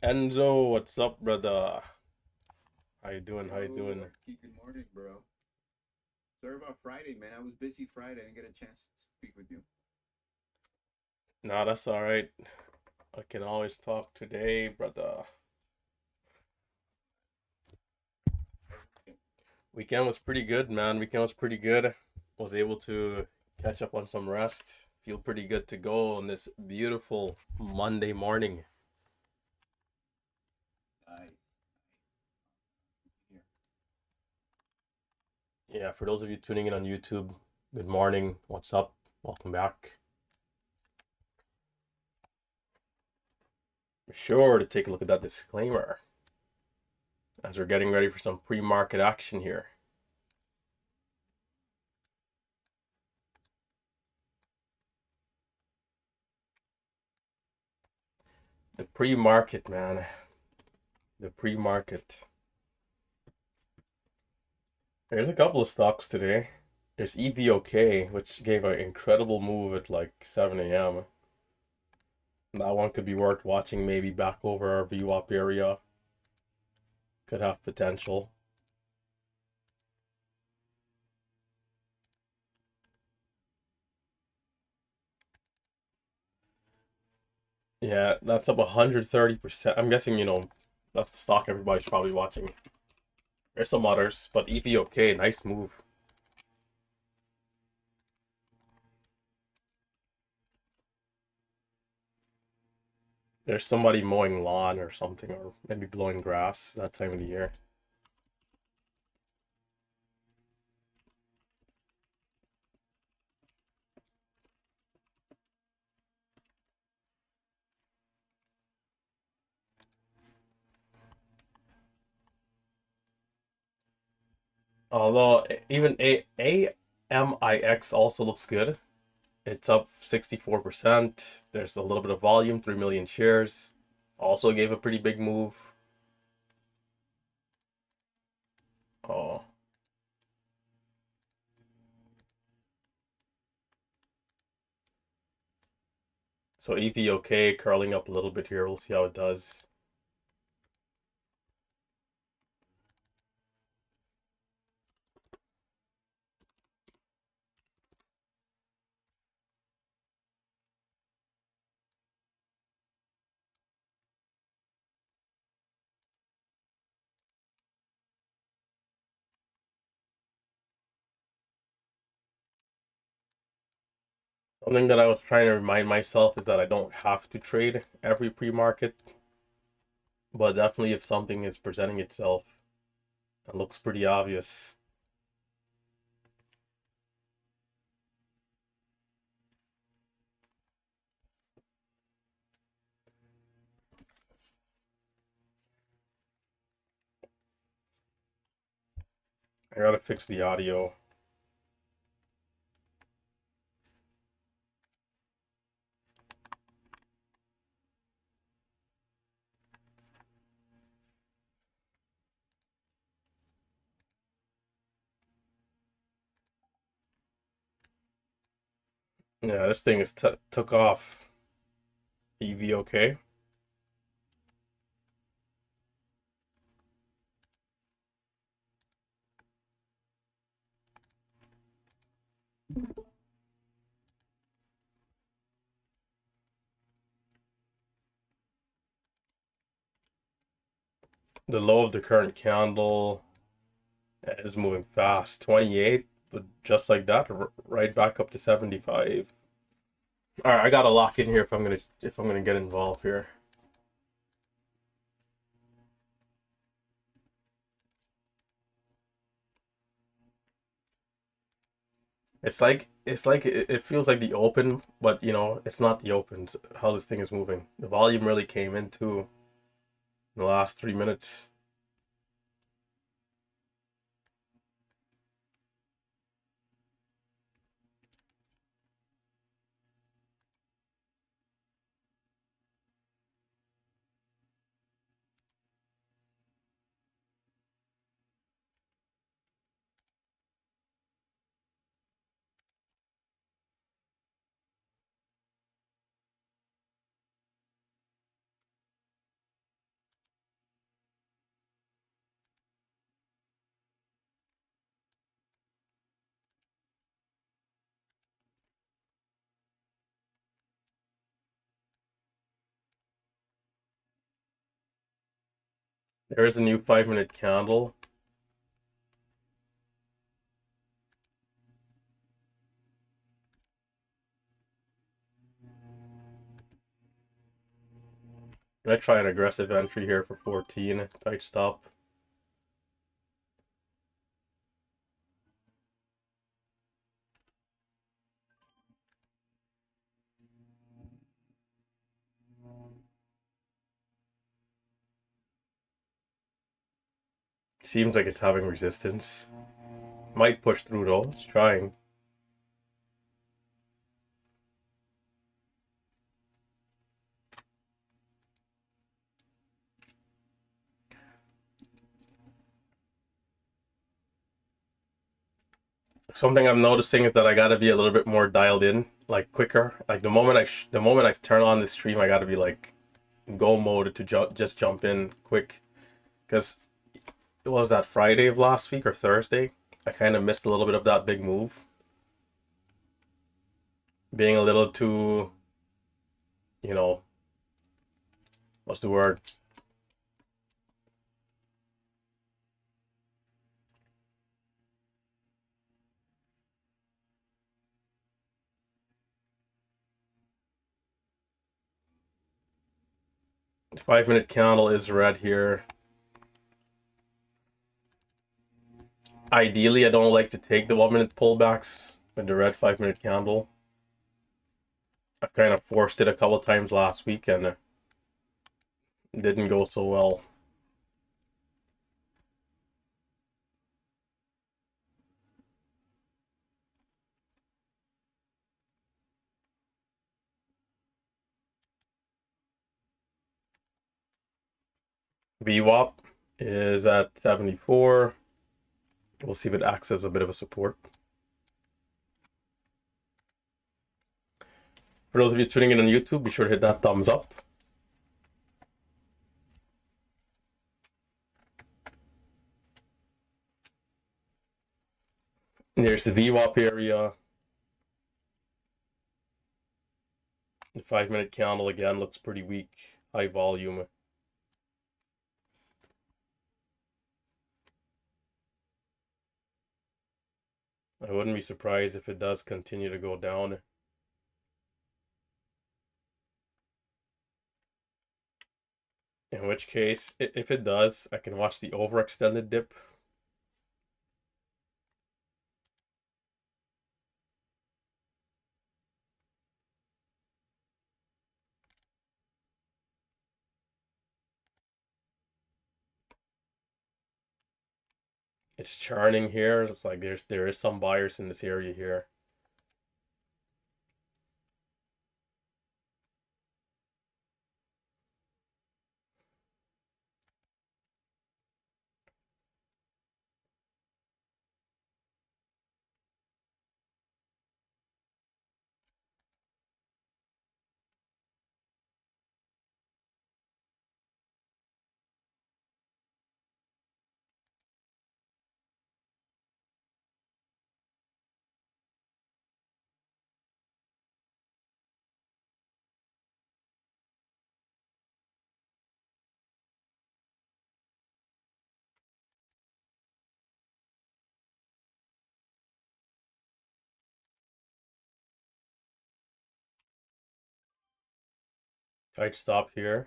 Enzo, what's up, brother? How you doing? How you Yo, doing? Archie, good morning, bro. Sorry about Friday, man. I was busy Friday. I didn't get a chance to speak with you. Nah, that's all right. I can always talk today, brother. Weekend was pretty good, man. Weekend was pretty good. Was able to catch up on some rest. Feel pretty good to go on this beautiful Monday morning. Nice. Here. Yeah, for those of you tuning in on YouTube, good morning. What's up? Welcome back. Be sure to take a look at that disclaimer as we're getting ready for some pre-market action here. The pre-market, man. The pre-market. There's a couple of stocks today. There's EVOK, which gave an incredible move at like 7 a.m. That one could be worth watching, maybe back over our VWAP area. Could have potential. Yeah, that's up 130%. I'm guessing, that's the stock everybody's probably watching. There's some others, but EVOK, nice move. There's somebody mowing lawn or something, or maybe blowing grass that time of the year. Although even AMIX also looks good. It's up 64%. There's a little bit of volume, 3 million shares. Also gave a pretty big move. Oh, so EVOK curling up a little bit here. We'll see how it does. Something that I was trying to remind myself is that I don't have to trade every pre-market, but definitely if something is presenting itself, it looks pretty obvious. I gotta fix the audio. Yeah, this thing is took off. EVOK. The low of the current candle is moving fast. 28, but just like that, right back up to 75. All right, I gotta lock in here if I'm gonna get involved here. It's like it feels like the open, but it's not the open. It's how this thing is moving. The volume really came into in the last 3 minutes. There's a new 5 minute candle. I'm gonna try an aggressive entry here for 14. Tight stop. Seems like it's having resistance. Might push through though. It's trying. Something I'm noticing is that I gotta be a little bit more dialed in, like quicker. Like the moment I turn on the stream, I gotta be like go mode to just jump in quick. Because it was that Friday of last week or Thursday. I kind of missed a little bit of that big move, being a little too, you know, what's the word? 5 minute candle is red here. Ideally, I don't like to take the 1 minute pullbacks with the red 5 minute candle. I've kind of forced it a couple times last week and it didn't go so well. VWAP is at 74. We'll see if it acts as a bit of a support. For those of you tuning in on YouTube, be sure to hit that thumbs up. And there's the VWAP area. The 5 minute candle again looks pretty weak. High volume. I wouldn't be surprised if it does continue to go down. In which case, if it does, I can watch the overextended dip. It's churning here. It's like there is some buyers in this area here. Tight stop here.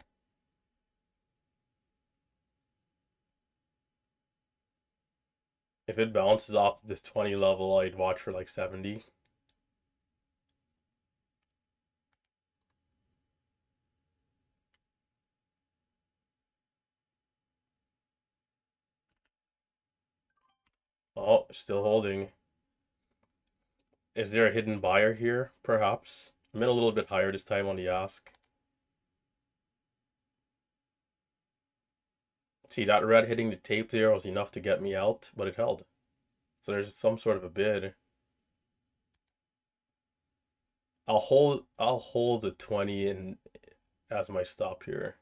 If it bounces off this 20 level, I'd watch for like 70. Oh, still holding. Is there a hidden buyer here? Perhaps. I'm in a little bit higher this time on the ask. See, that red hitting the tape there was enough to get me out, but it held. So there's some sort of a bid. I'll hold the 20 in as my stop here.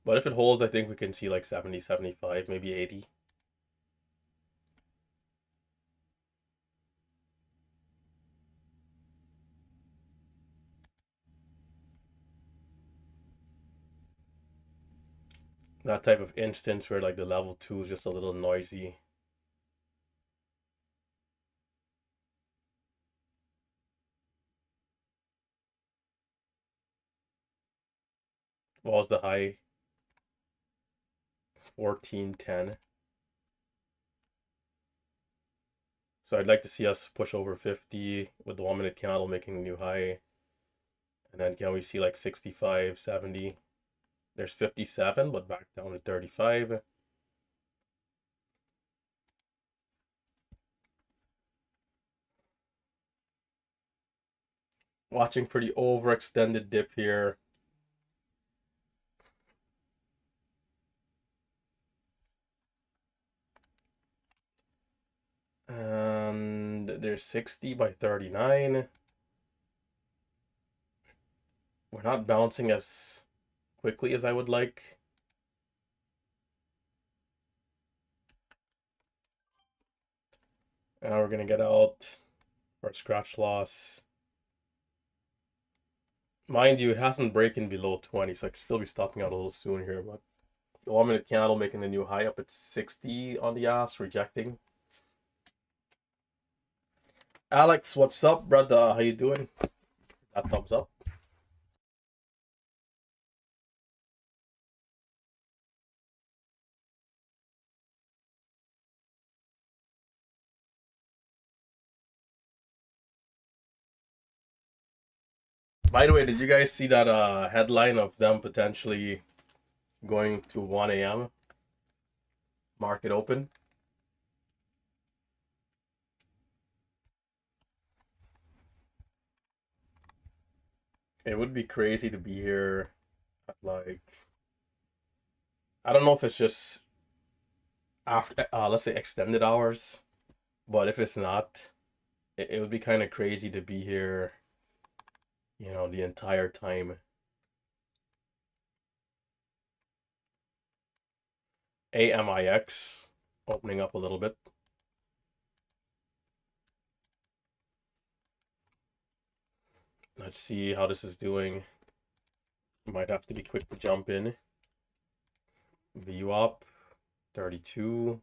But if it holds, I think we can see like 70, 75, maybe 80. That type of instance where like the level 2 is just a little noisy. What was the high? 1410. So I'd like to see us push over 50 with the 1 minute candle making a new high. And then can we see like 65, 70? There's 57, but back down to 35. Watching pretty overextended dip here. And there's 60 by 39. We're not bouncing as quickly as I would like. Now we're gonna get out for a scratch loss. Mind you, it hasn't broken below 20, so I could still be stopping out a little soon here, but the 1 minute candle making the new high up at 60 on the ass, rejecting. Alex, what's up, brother? How you doing? That thumbs up. By the way, did you guys see that headline of them potentially going to 1 a.m. market open? It would be crazy to be here at like, I don't know if it's just after let's say extended hours, but if it's not, it would be kind of crazy to be here, the entire time. AMIX opening up a little bit. Let's see how this is doing. Might have to be quick to jump in. VWAP 32.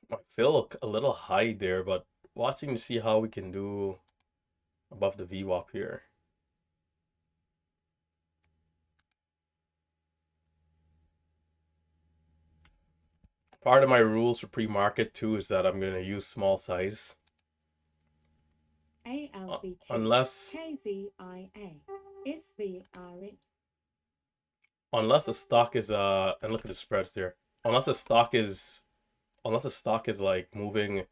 I feel a little high there, but watching to see how we can do above the VWAP here. Part of my rules for pre-market too is that I'm going to use small size. Unless the stock is and look at the spreads there. Unless the stock is like moving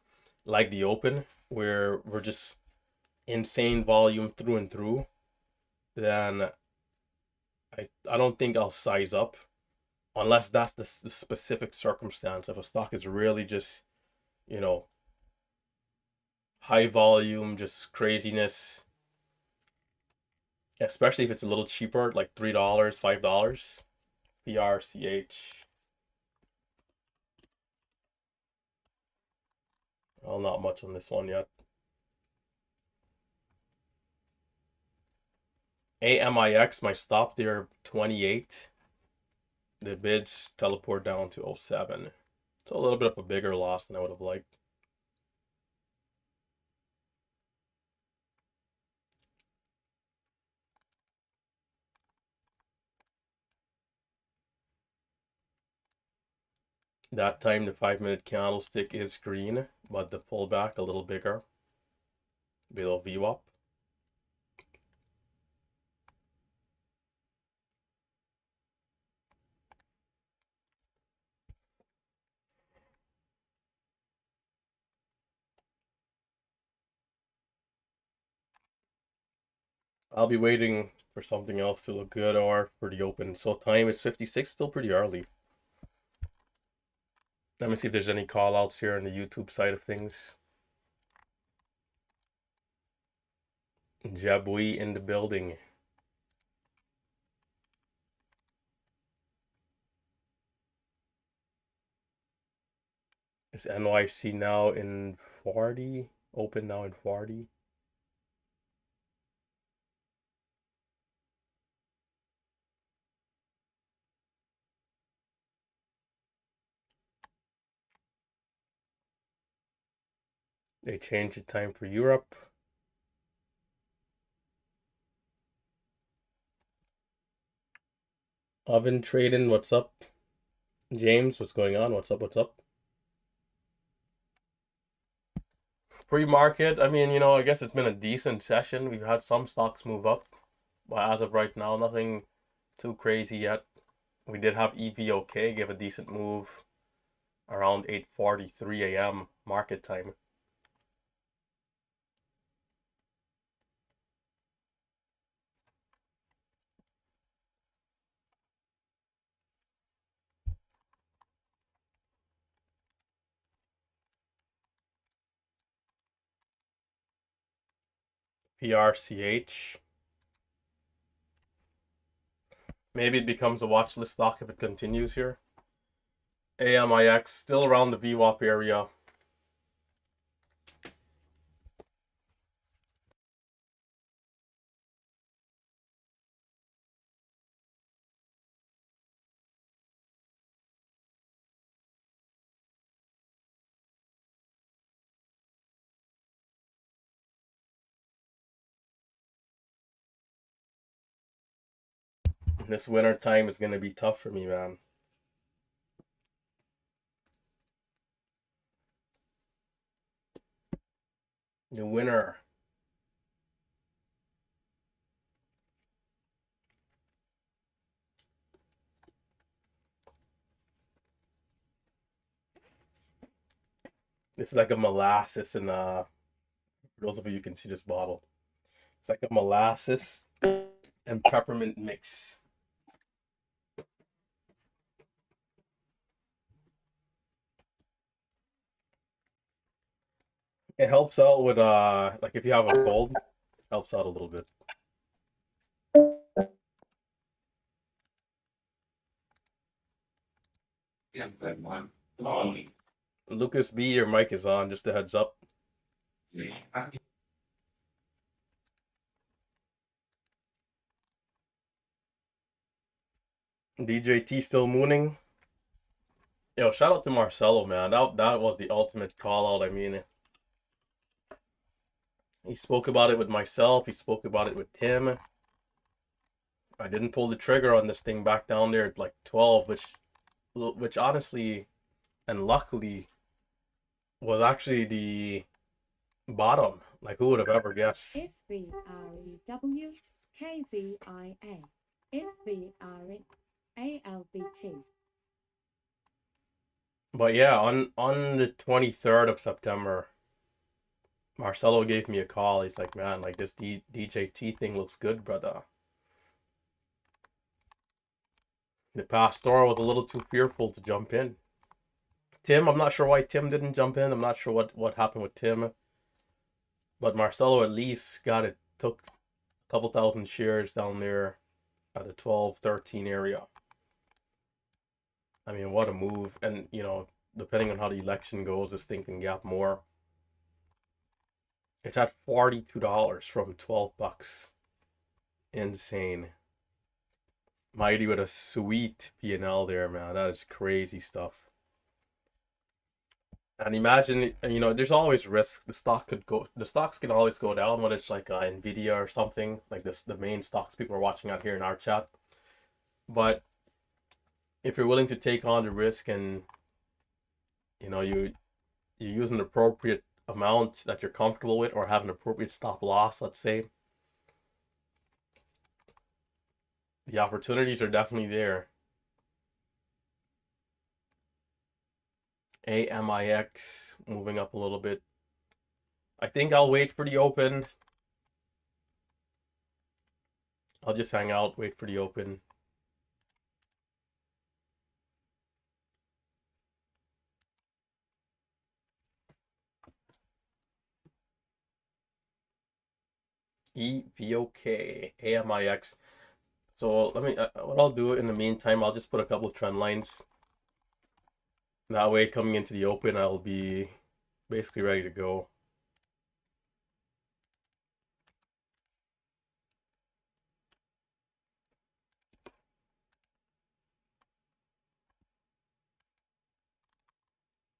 like the open where we're just insane volume through and through, then I don't think I'll size up unless that's the specific circumstance. If a stock is really just, you know, high volume, just craziness, especially if it's a little cheaper, like $3, $5. PRCH. Well, not much on this one yet. AMIX, my stop there 28. The bids teleport down to 07. So a little bit of a bigger loss than I would have liked. That time the 5 minute candlestick is green, but the pullback a little bigger below VWAP. I'll be waiting for something else to look good or for the open. So time is 56, still pretty early. Let me see if there's any call outs here on the YouTube side of things. Jabui in the building. Is NYC now in 40? Open now in 40? They changed the time for Europe. Oven trading, what's up? James, what's going on? What's up? What's up? Pre-market, I mean, I guess it's been a decent session. We've had some stocks move up, but as of right now, nothing too crazy yet. We did have EVOK give a decent move around 8:43 a.m. market time. PRCH. Maybe it becomes a watch list stock if it continues here. AMIX still around the VWAP area. This winter time is gonna be tough for me, man. The winter. This is like a molasses and for those of you who can see this bottle. It's like a molasses and peppermint mix. It helps out with like if you have a cold, helps out a little bit. Lucas B, your mic is on, just a heads up. DJT still mooning. Yo, shout out to Marcelo, man. That was the ultimate call out. I mean, he spoke about it with myself. He spoke about it with Tim. I didn't pull the trigger on this thing back down there at like 12, which honestly and luckily was actually the bottom. Like who would have ever guessed? SVREWKZIA SVREALBT. But yeah, on the 23rd of September, Marcelo gave me a call. He's like, man, like this DJT thing looks good, brother. The pastor was a little too fearful to jump in. Tim, I'm not sure why Tim didn't jump in. I'm not sure what happened with Tim. But Marcelo at least got it, took a couple thousand shares down there at the 12, 13 area. I mean, what a move. And, depending on how the election goes, this thing can gap more. It's at $42 from $12. Insane. Mighty with a sweet P&L there, man. That is crazy stuff. And imagine, there's always risk. The stocks can always go down when it's like Nvidia or something like this, the main stocks people are watching out here in our chat. But if you're willing to take on the risk and you use an appropriate amount that you're comfortable with or have an appropriate stop loss, let's say, the opportunities are definitely there. AMIX moving up a little bit. I think I'll wait for the open. I'll just hang out, wait for the open. EVOK, AMIX. So let me, what I'll do in the meantime, I'll just put a couple of trend lines. That way, coming into the open, I'll be basically ready to go.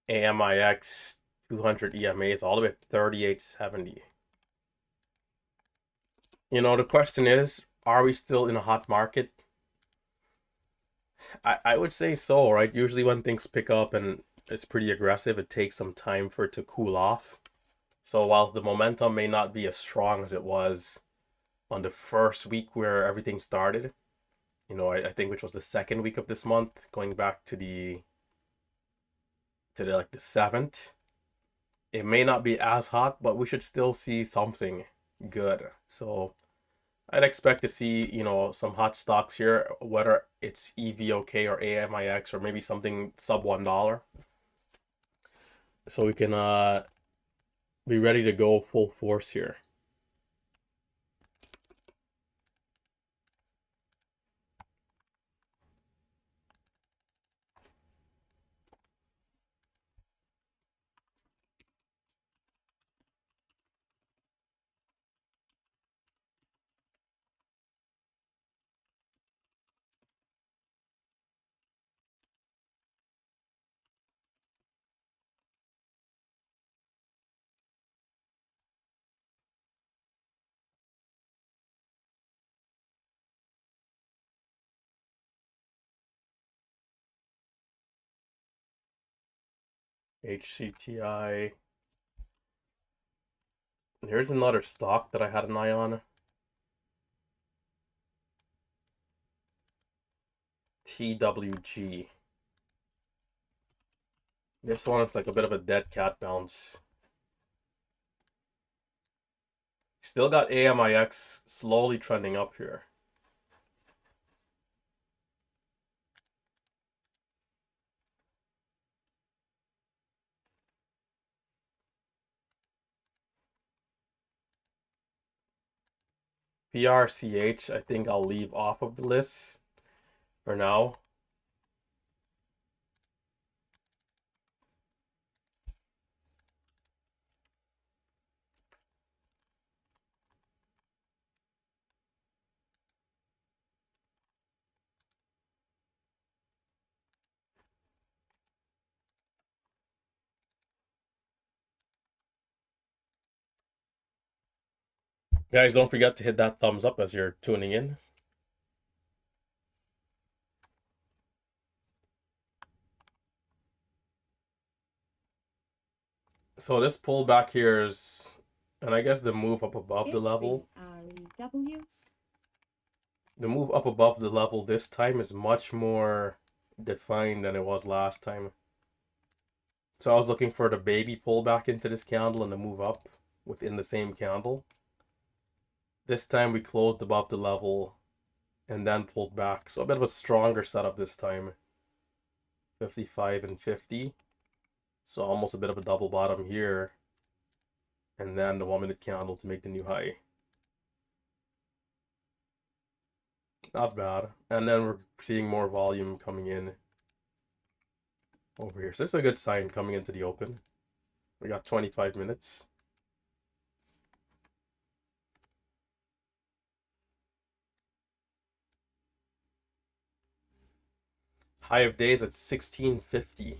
AMIX 200 EMAs all the way at 38.70. You know, the question is, are we still in a hot market? I would say so, right? Usually when things pick up and it's pretty aggressive, it takes some time for it to cool off. So whilst the momentum may not be as strong as it was on the first week where everything started, you know, I think which was the second week of this month, going back to the like the 7th, it may not be as hot, but we should still see something good. So I'd expect to see, you know, some hot stocks here, whether it's EVOK or AMIX or maybe something sub $1. So we can be ready to go full force here. HCTI. Here's another stock that I had an eye on. TWG. This one is like a bit of a dead cat bounce. Still got AMIX slowly trending up here. PRCH, I think I'll leave off of the list for now. Guys, don't forget to hit that thumbs up as you're tuning in. So this pullback here is, and I guess the move up above the level. SVREW. The move up above the level this time is much more defined than it was last time. So I was looking for the baby pullback into this candle and the move up within the same candle. This time we closed above the level and then pulled back. So a bit of a stronger setup this time. 55 and 50. So almost a bit of a double bottom here. And then the 1 minute candle to make the new high. Not bad. And then we're seeing more volume coming in over here. So this is a good sign coming into the open. We got 25 minutes. High of days at 1650.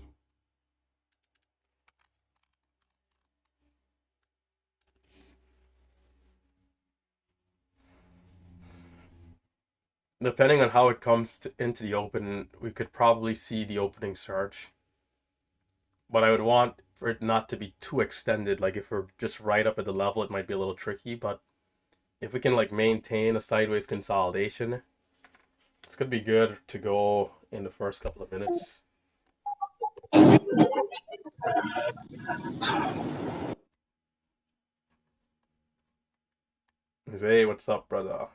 Depending on how it comes into the open, we could probably see the opening surge. But I would want for it not to be too extended. Like if we're just right up at the level, it might be a little tricky. But if we can like maintain a sideways consolidation, it's gonna be good to go in the first couple of minutes. Hey, what's up, brother?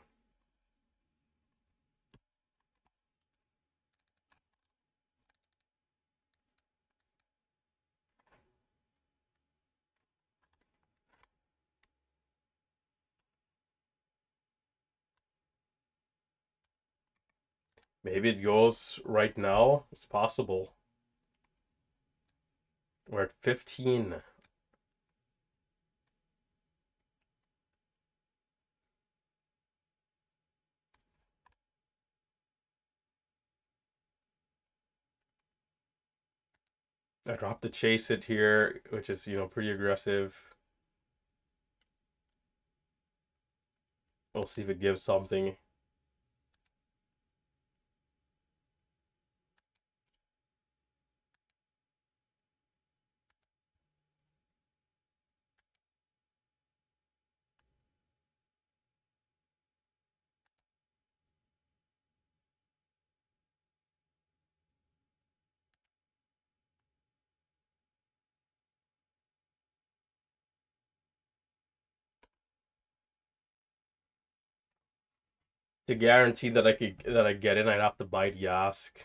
Maybe it goes right now. It's possible. We're at 15. I dropped the chase it here, which is, pretty aggressive. We'll see if it gives something. To guarantee that I get in, I'd have to buy the ask.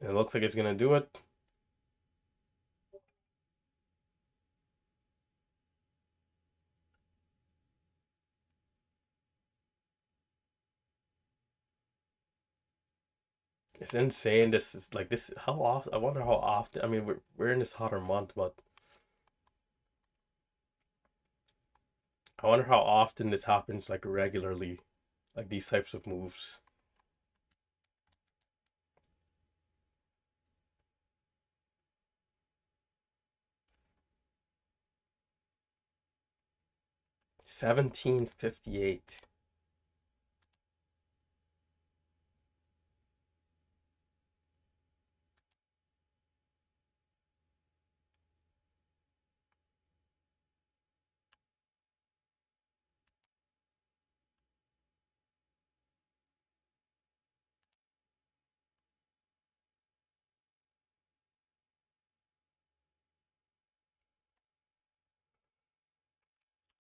And it looks like it's gonna do it. It's insane. This is like this. How often? I wonder how often. I mean, we're in this hotter month, but I wonder how often this happens, like regularly, like these types of moves. 1758.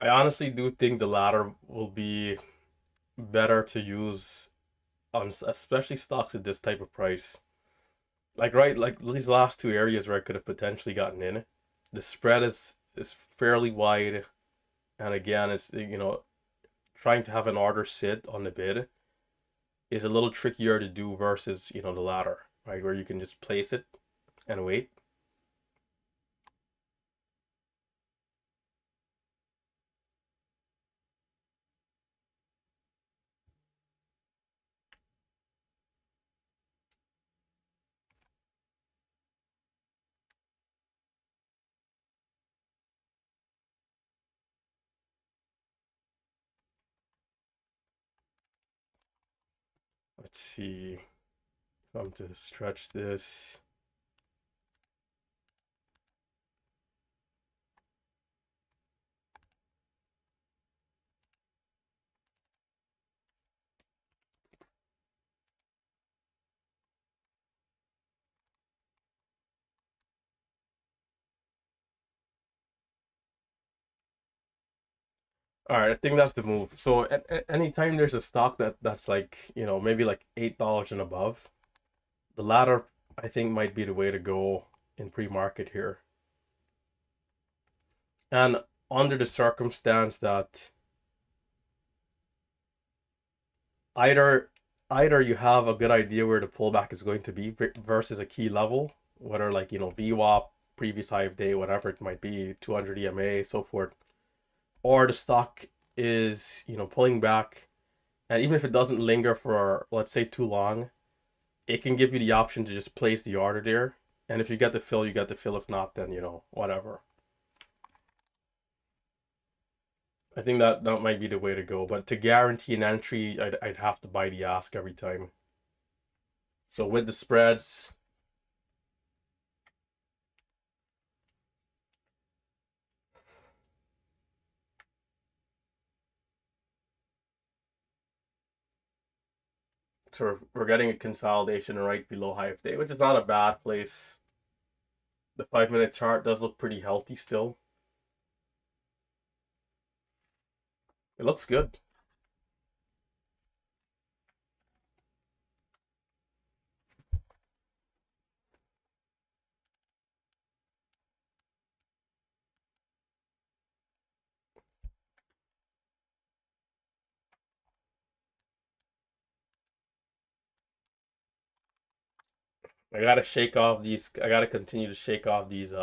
I honestly do think the latter will be better to use on especially stocks at this type of price. Like right, like these last two areas where I could have potentially gotten in. The spread is fairly wide, and again, it's trying to have an order sit on the bid is a little trickier to do versus the latter, right, where you can just place it and wait. Let's see if I'm to stretch this. All right, I think that's the move. So at anytime there's a stock that's like maybe like $8 and above, the latter I think might be the way to go in pre-market here. And under the circumstance that either either you have a good idea where the pullback is going to be versus a key level, whether like VWAP, previous high of day, whatever it might be, 200 EMA, so forth, or the stock is pulling back, and even if it doesn't linger for let's say too long, it can give you the option to just place the order there, and if you get the fill, you get the fill. If not, then whatever. I think that might be the way to go. But to guarantee an entry, I'd have to buy the ask every time. So with the spreads, so we're getting a consolidation right below high of day, which is not a bad place. The 5 minute chart does look pretty healthy still. It looks good. I gotta shake off these. I gotta continue to shake off these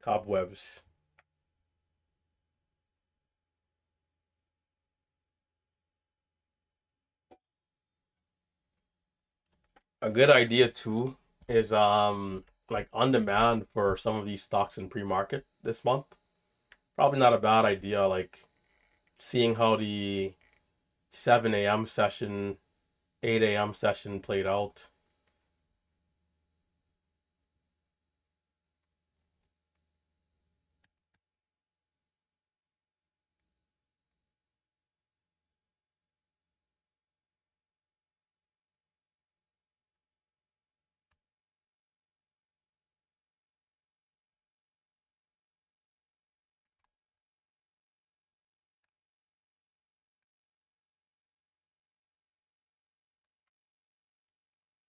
cobwebs. A good idea too is like on demand for some of these stocks in pre-market this month. Probably not a bad idea. Like seeing how the 7 a.m. session, 8 a.m. session played out.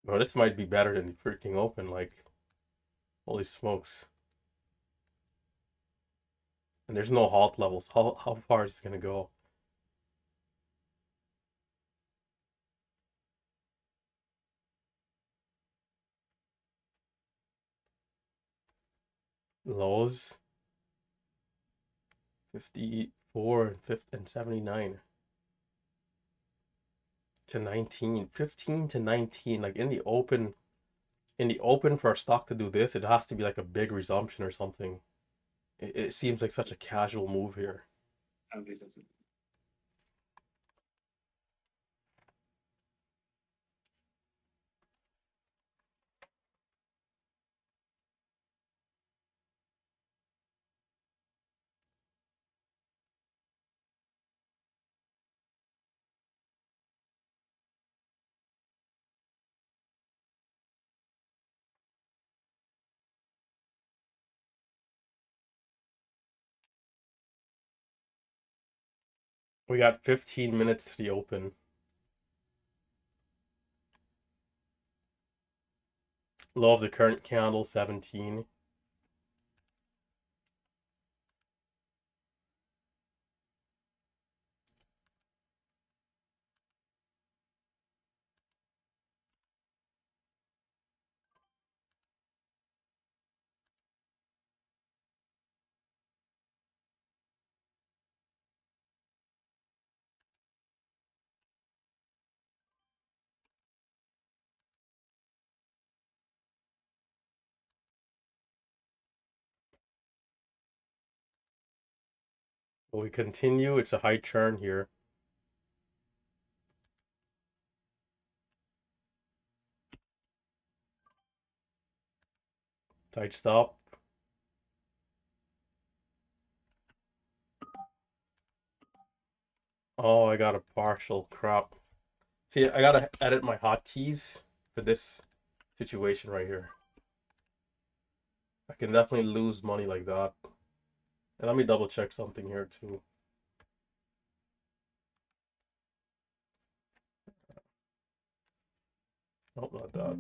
Bro, this might be better than the freaking open. Like, holy smokes! And there's no halt levels. How far is it gonna go? Lows 54 and 50 and 79 to 19, 15 to 19. Like in the open for a stock to do this, it has to be like a big resumption or something. It seems like such a casual move here. We got 15 minutes to the open. Low of the current candle 17. Will we continue? It's a high churn here. Tight stop. Oh, I got a partial crop. See, I gotta edit my hotkeys for this situation right here. I can definitely lose money like that. And let me double check something here too. Nope, not that.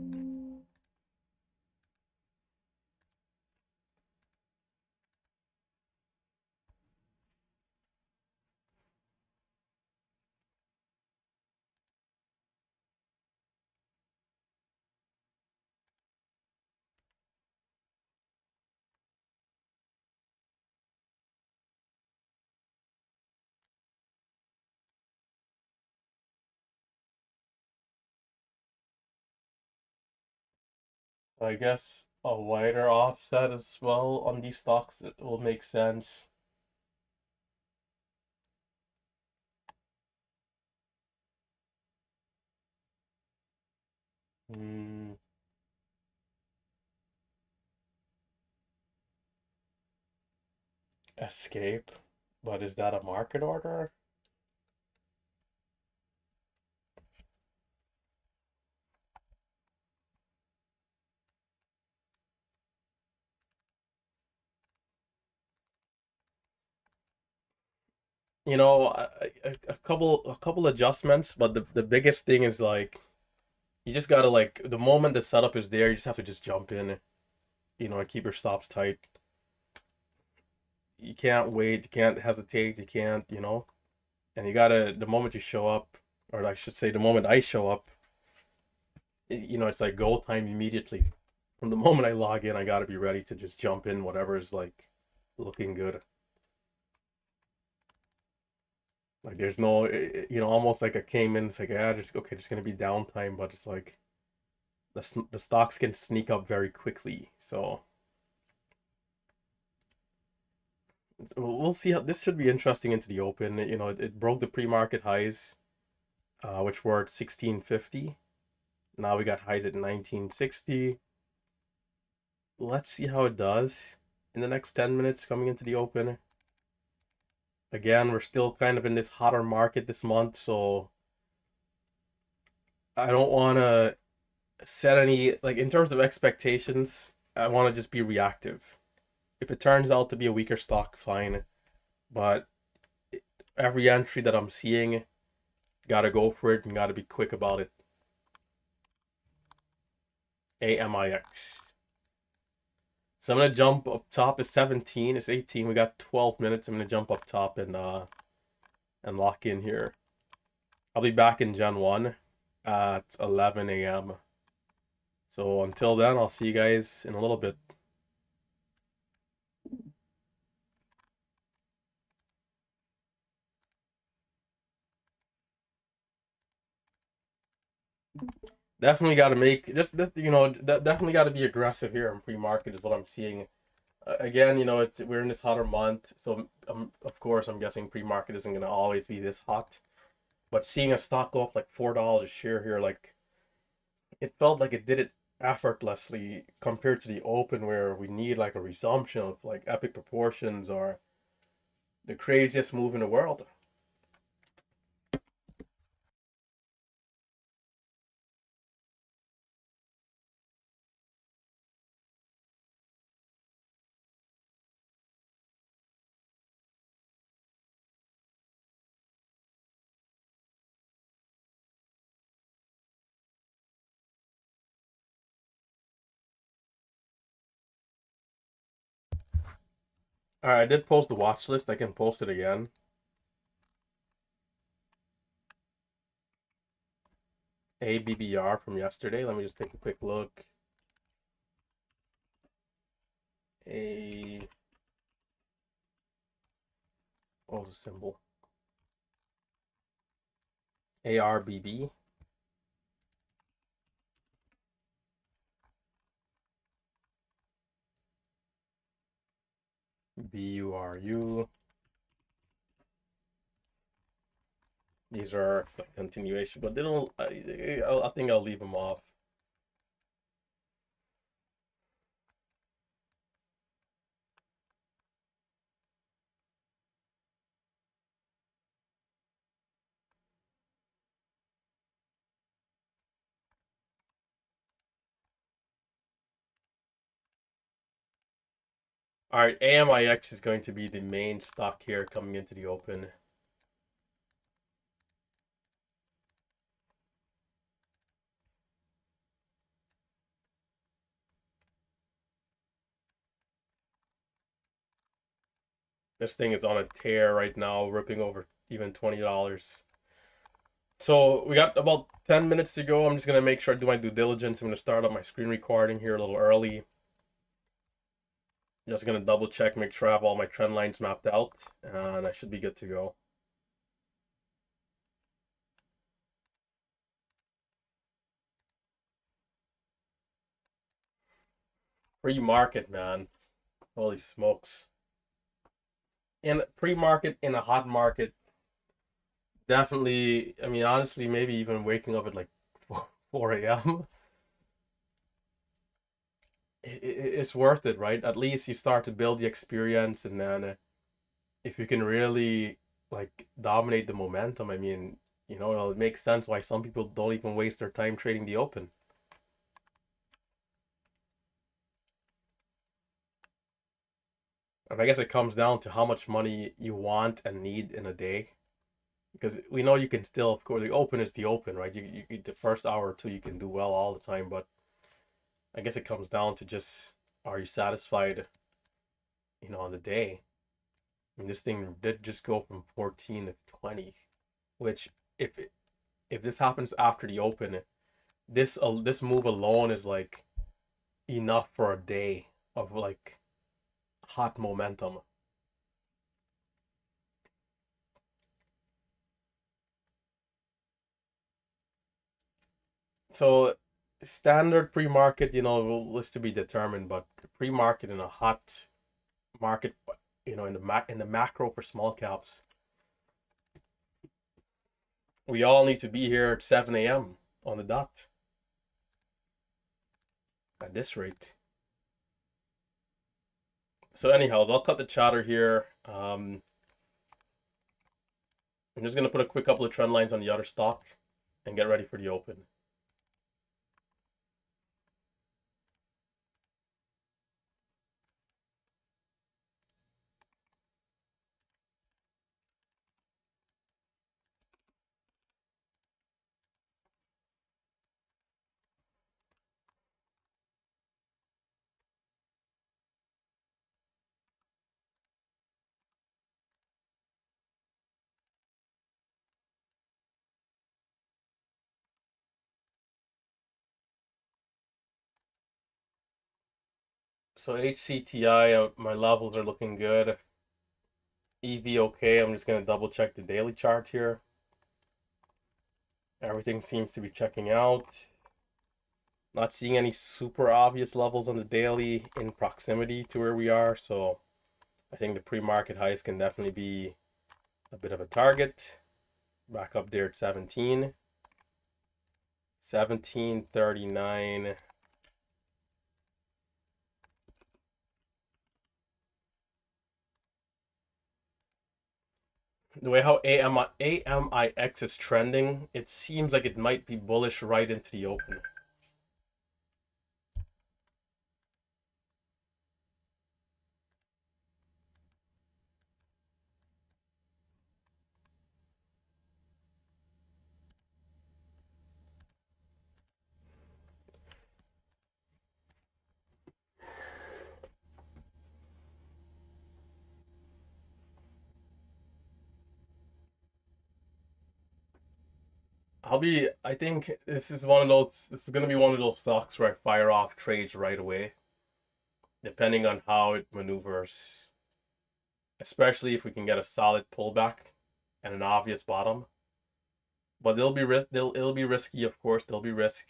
I guess a wider offset as well on these stocks it will make sense. Hmm, escape, but is that a market order? You know, a couple adjustments, but the biggest thing is like you just gotta like the moment the setup is there, you just have to just jump in, and keep your stops tight. You can't wait, you can't hesitate, you can't. And you gotta the moment you show up, or I should say the moment I show up, you know, it's like go time immediately. From the moment I log in, I gotta be ready to just jump in whatever is like looking good. Like there's no, you know, almost like I came in, it's like, yeah, just okay, there's gonna be downtime, but it's like the stocks can sneak up very quickly. So we'll see how this should be interesting into the open. You know, it broke the pre-market highs, which were at 1650. Now we got highs at 1960. Let's see how it does in the next 10 minutes coming into the open. Again, we're still kind of in this hotter market this month, so I don't want to set any, like, in terms of expectations, I want to just be reactive. If it turns out to be a weaker stock, fine. But every entry that I'm seeing, gotta go for it and gotta be quick about it. AMIX. So I'm gonna jump up top. It's 17. It's 18. We got 12 minutes. I'm gonna jump up top and lock in here. I'll be back in Gen 1 at 11 a.m. So until then, I'll see you guys in a little bit. Definitely got to make just you know definitely got to be aggressive here in pre-market is what I'm seeing. Again, you know, we're in this hotter month, so of course I'm guessing pre-market isn't gonna always be this hot. But seeing a stock go up like $4 a share here, like it felt like it did it effortlessly compared to the open where we need like a resumption of like epic proportions or the craziest move in the world. All right, I did post the watch list. I can post it again. ABBR from yesterday. Let me just take a quick look. A What was the symbol? ARBB. BURU. These are like continuation, but they don't. I think I'll leave them off. All right, AMIX is going to be the main stock here coming into the open. This thing is on a tear right now, ripping over even $20. So we got about 10 minutes to go. I'm just gonna make sure I do my due diligence. I'm gonna start up my screen recording here a little early. Just gonna double check, make sure I have all my trend lines mapped out, and I should be good to go. Pre-market, man. Holy smokes. In pre-market in a hot market, definitely, I mean, honestly, maybe even waking up at like 4 a.m. It's worth it, right? At least you start to build the experience, and then if you can really like dominate the momentum, I mean, you know, it makes sense why some people don't even waste their time trading the open. And I guess it comes down to how much money you want and need in a day. Because we know you can still, of course, the open is the open, right? The first hour or two you can do well all the time, but I guess it comes down to just are you satisfied, you know, on the day? I mean, this thing did just go from 14 to 20, which if this happens after the open, this move alone is like enough for a day of like hot momentum. So standard pre-market, is to be determined, but pre-market in a hot market, in the macro for small caps, we all need to be here at 7 a.m. on the dot at this rate. So anyhow, I'll cut the chatter here. I'm just gonna put a quick couple of trend lines on the other stock and get ready for the open. So HCTI, my levels are looking good. EV okay. I'm just gonna double check the daily chart here. Everything seems to be checking out. Not seeing any super obvious levels on the daily in proximity to where we are, so I think the pre-market highs can definitely be a bit of a target. Back up there at 17. 1739. The way how AMIX is trending, it seems like it might be bullish right into the open. I think this is gonna be one of those stocks where I fire off trades right away, depending on how it maneuvers, especially if we can get a solid pullback and an obvious bottom. But it'll be risky, of course. There'll be risk.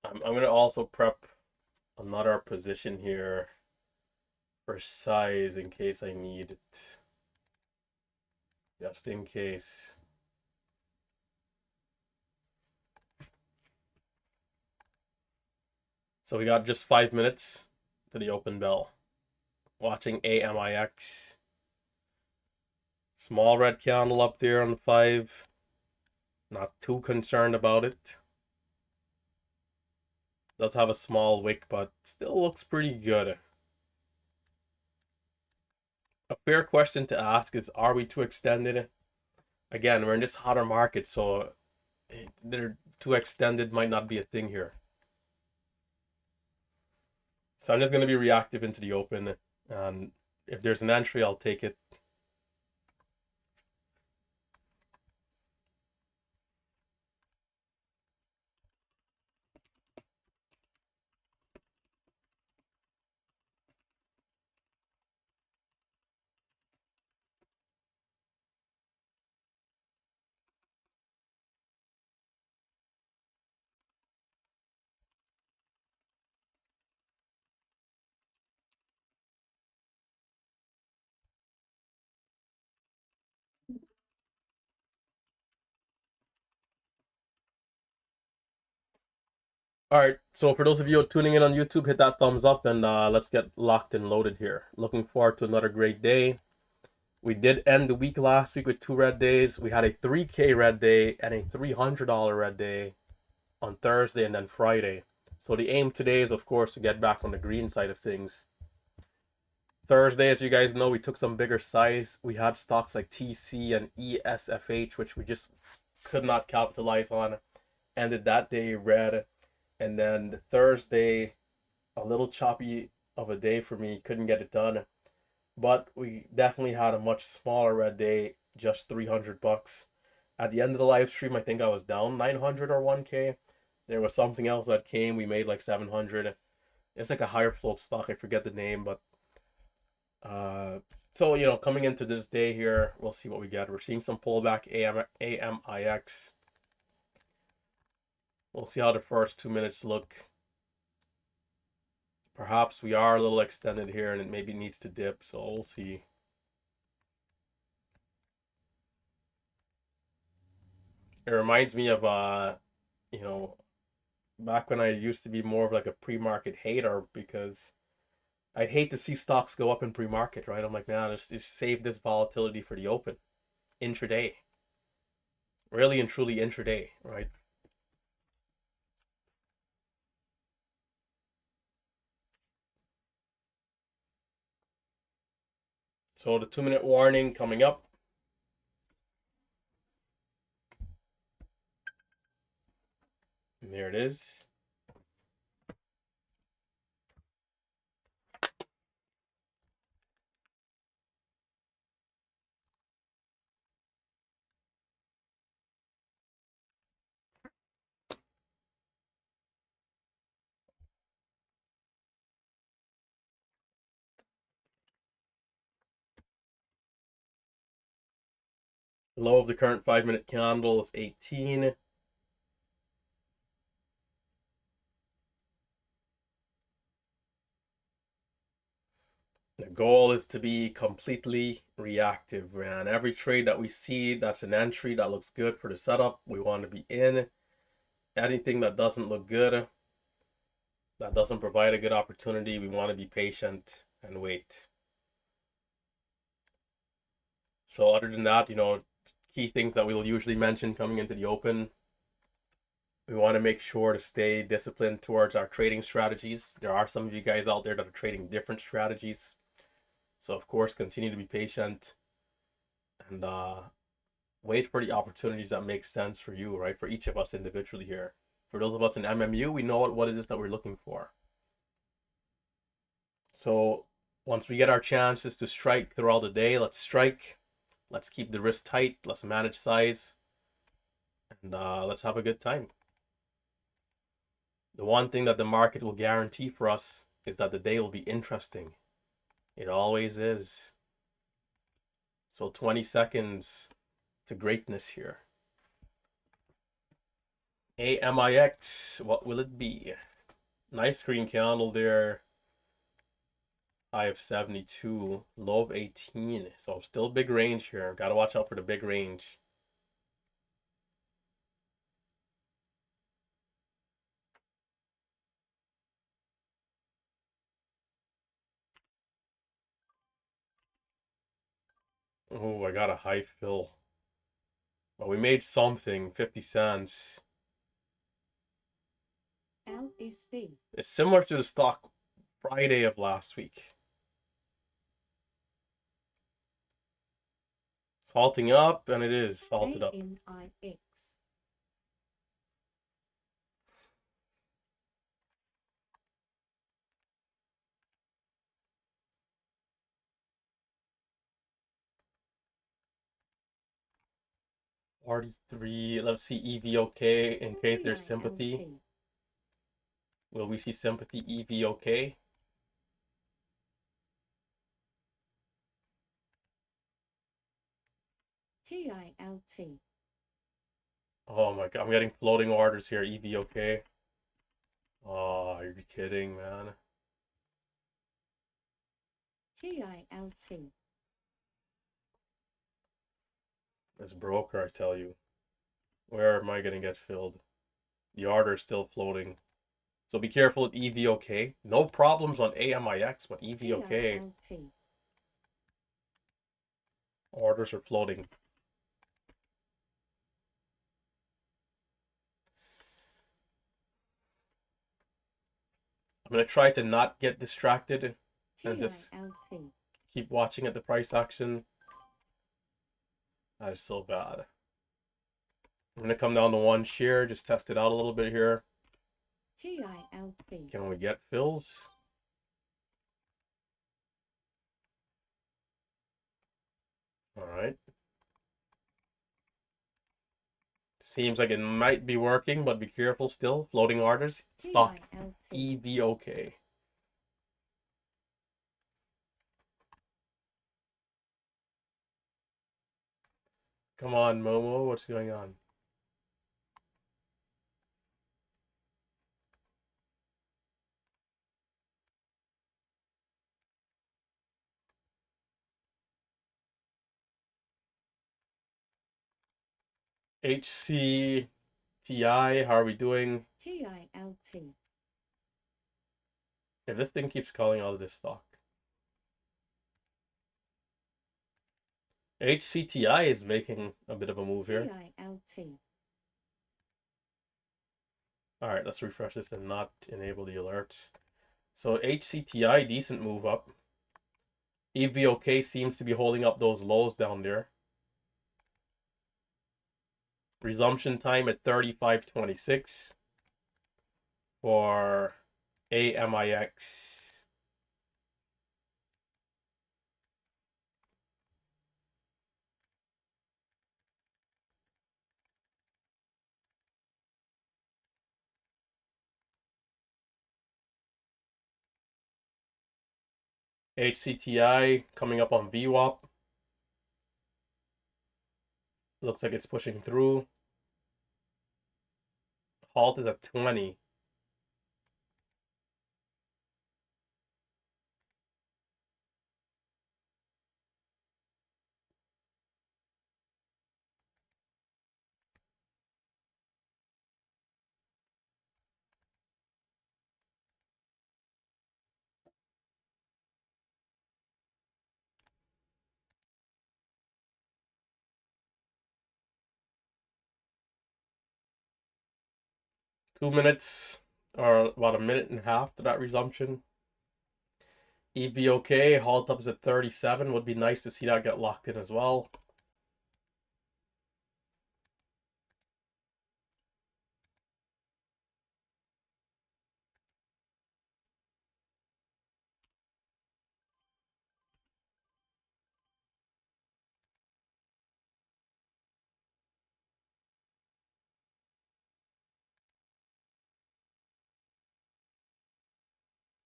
I'm gonna also prep another position here for size in case I need it. Just in case. So we got just 5 minutes to the open bell. Watching AMIX. Small red candle up there on the 5. Not too concerned about it. Does have a small wick, but still looks pretty good. A fair question to ask is, are we too extended? Again, we're in this hotter market, so they're too extended might not be a thing here. So I'm just going to be reactive into the open, and if there's an entry, I'll take it. All right, so for those of you tuning in on YouTube, hit that thumbs up and let's get locked and loaded here. Looking forward to another great day. We did end the week last week with 2 red days. We had a 3K red day and a $300 red day on Thursday and then Friday. So the aim today is, of course, to get back on the green side of things. Thursday, as you guys know, we took some bigger size. We had stocks like TC and ESFH, which we just could not capitalize on. Ended that day red. And then the Thursday, a little choppy of a day for me. Couldn't get it done. But we definitely had a much smaller red day, just $300. At the end of the live stream, I think I was down 900 or 1K. There was something else that came. We made like 700. It's like a higher float stock. I forget the name, but so coming into this day here, we'll see what we get. We're seeing some pullback AMIX. We'll see how the first 2 minutes look. Perhaps we are a little extended here and it maybe needs to dip, so we'll see. It reminds me of back when I used to be more of like a pre-market hater, because I'd hate to see stocks go up in pre-market, right? I'm like, nah, just save this volatility for the open, intraday. Really and truly intraday, right? So the 2 minute warning coming up. And there it is. Low of the current 5 minute candle is 18. The goal is to be completely reactive, man. Every trade that we see that's an entry that looks good for the setup, we want to be in. Anything that doesn't look good, that doesn't provide a good opportunity, we want to be patient and wait. So other than that, key things that we'll usually mention coming into the open, we want to make sure to stay disciplined towards our trading strategies. There are some of you guys out there that are trading different strategies. So of course, continue to be patient and wait for the opportunities that make sense for you, right? For each of us individually here. For those of us in MMU, we know what it is that we're looking for. So once we get our chances to strike throughout the day, let's strike. Let's keep the risk tight. Let's manage size. And let's have a good time. The one thing that the market will guarantee for us is that the day will be interesting. It always is. So 20 seconds to greatness here. AMIX, what will it be? Nice green candle there. High of 72, low of 18. So still big range here. Gotta watch out for the big range. Oh, I got a high fill. Well, we made something, 50 cents. LSV. It's similar to the stock Friday of last week. It's halting up, and it is halted up. AMIX. RD3, let's see EVOK in case there's sympathy. TILT. Will we see sympathy EVOK? TILT. Oh my god, I'm getting floating orders here, EVOK. Oh, are you kidding, man? TILT. This broker, I tell you. Where am I gonna get filled? The order is still floating. So be careful with EVOK. No problems on AMIX, but EVOK. TILT. Orders are floating. I'm gonna try to not get distracted and just TILT. keep watching at the price action. That is so bad. I'm gonna come down to one share, just test it out a little bit here. TILT. Can we get fills? All right. Seems like it might be working, but be careful still. Floating orders. Stock TILT. EVOK. Come on, Momo. What's going on? HCTI, how are we doing? TILT. Yeah, this thing keeps calling out of this stock. HCTI is making a bit of a move here. TILT. All right, let's refresh this and not enable the alerts. So HCTI, decent move up. EVOK seems to be holding up those lows down there. Resumption time at 35.26 for AMIX. HCTI coming up on VWAP. Looks like it's pushing through. Halt is at 20. Two minutes or about a minute and a half to that resumption. EVOK, halt up is at 37. Would be nice to see that get locked in as well.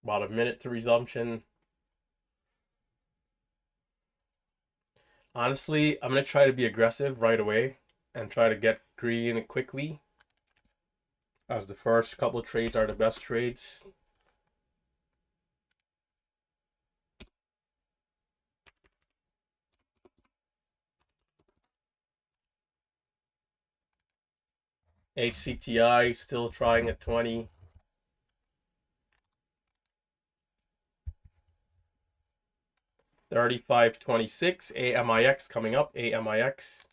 About a minute to resumption. Honestly, I'm going to try to be aggressive right away and try to get green quickly, as the first couple of trades are the best trades. HCTI still trying at 20. $35.26. AMIX coming up. AMIX.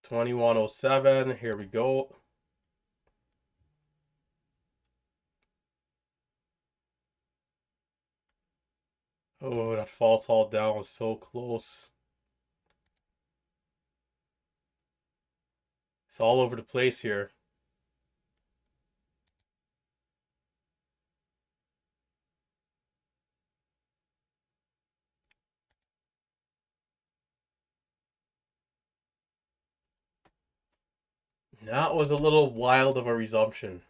$21.07. Here we go. Oh, that false halt down was so close. It's all over the place here. That was a little wild of a resumption.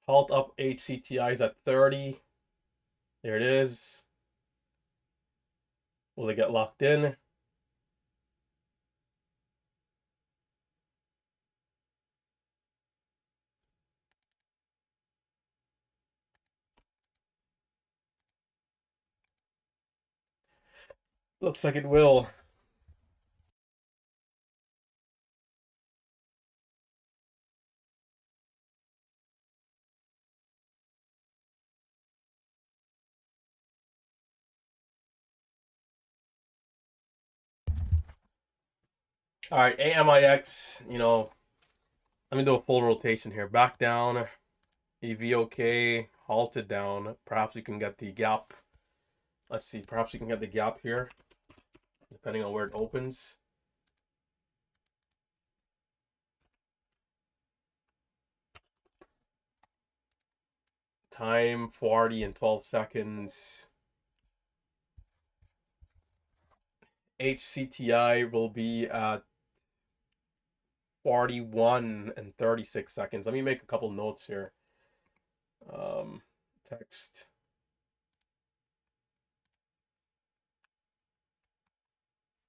Halt up HCTI is at 30. There it is. Will they get locked in? Looks like it will. All right, AMIX, you know, Let me do a full rotation here. Back down. EVOK halted down. Perhaps you can get the gap. Let's see. Perhaps you can get the gap here, depending on where it opens. Time 40 and 12 seconds. HCTI will be at 41 and 36 seconds. Let me make a couple notes here. Text.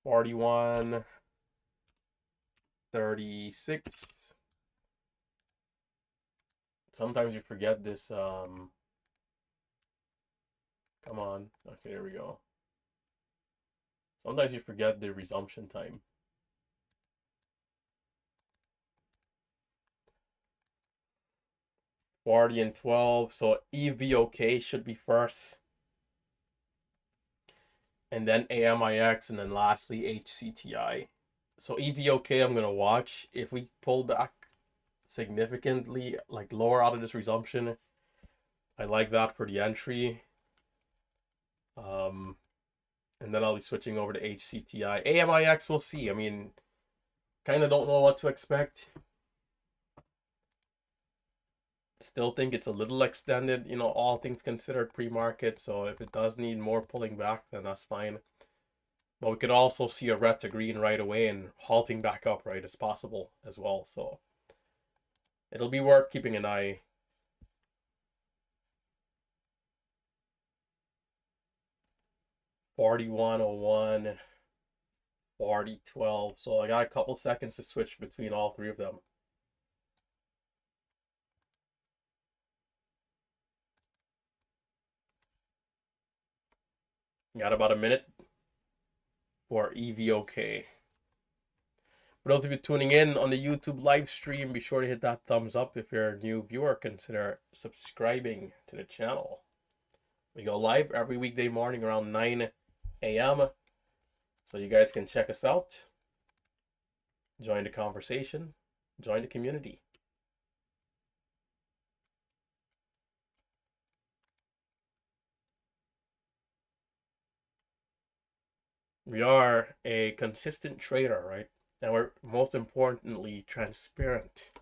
$41, 36. Sometimes you forget this. Come on. Okay, there we go. Sometimes you forget the resumption time. $40 and 12. So EVOK should be first. And then AMIX, and then lastly HCTI. So EVOK I'm gonna watch. If we pull back significantly, like lower out of this resumption, I like that for the entry. And then I'll be switching over to HCTI. AMIX, we'll see. I mean, kind of don't know what to expect. Still think it's a little extended, you know, all things considered pre-market. So if it does need more pulling back, then that's fine. But we could also see a red to green right away and halting back up, right, as possible as well. So it'll be worth keeping an eye. $41.01, $40.12. So I got a couple seconds to switch between all three of them. Got about a minute for EVOK. For those of you tuning in on the YouTube live stream, be sure to hit that thumbs up. If you're a new viewer, consider subscribing to the channel. We go live every weekday morning around 9 a.m. So you guys can check us out, join the conversation, join the community. We are a consistent trader, right? And we're most importantly transparent.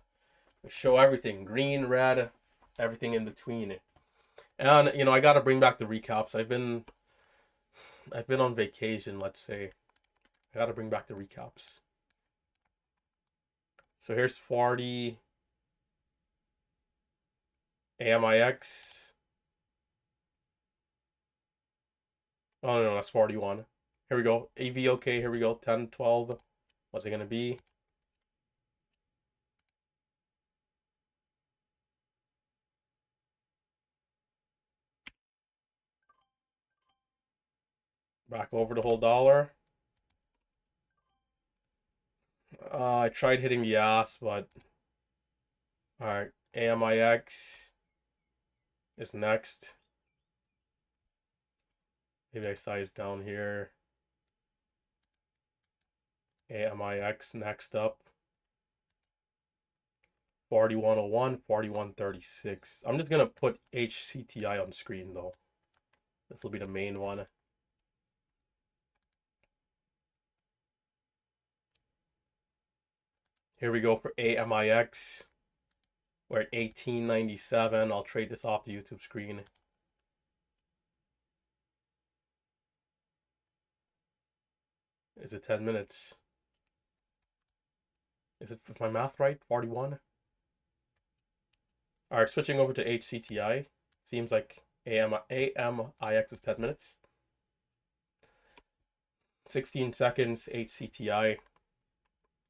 We show everything, green, red, everything in between. And you know, I got to bring back the recaps. I've been on vacation, let's say. I got to bring back the recaps. So here's 40 AMIX. Oh no, that's 41. Here we go. AVOK, here we go. 10, 12. What's it going to be? Back over the whole dollar. I tried hitting the ass, but alright. AMIX is next. Maybe I size down here. AMIX next up. 41.01, 41.36. I'm just gonna put HCTI on screen though. This will be the main one. Here we go for AMIX. We're at 1897. I'll trade this off the YouTube screen. Is it 10 minutes? Is it, my math right? 41? Alright, switching over to HCTI. Seems like AMIX is 10 minutes. 16 seconds, HCTI.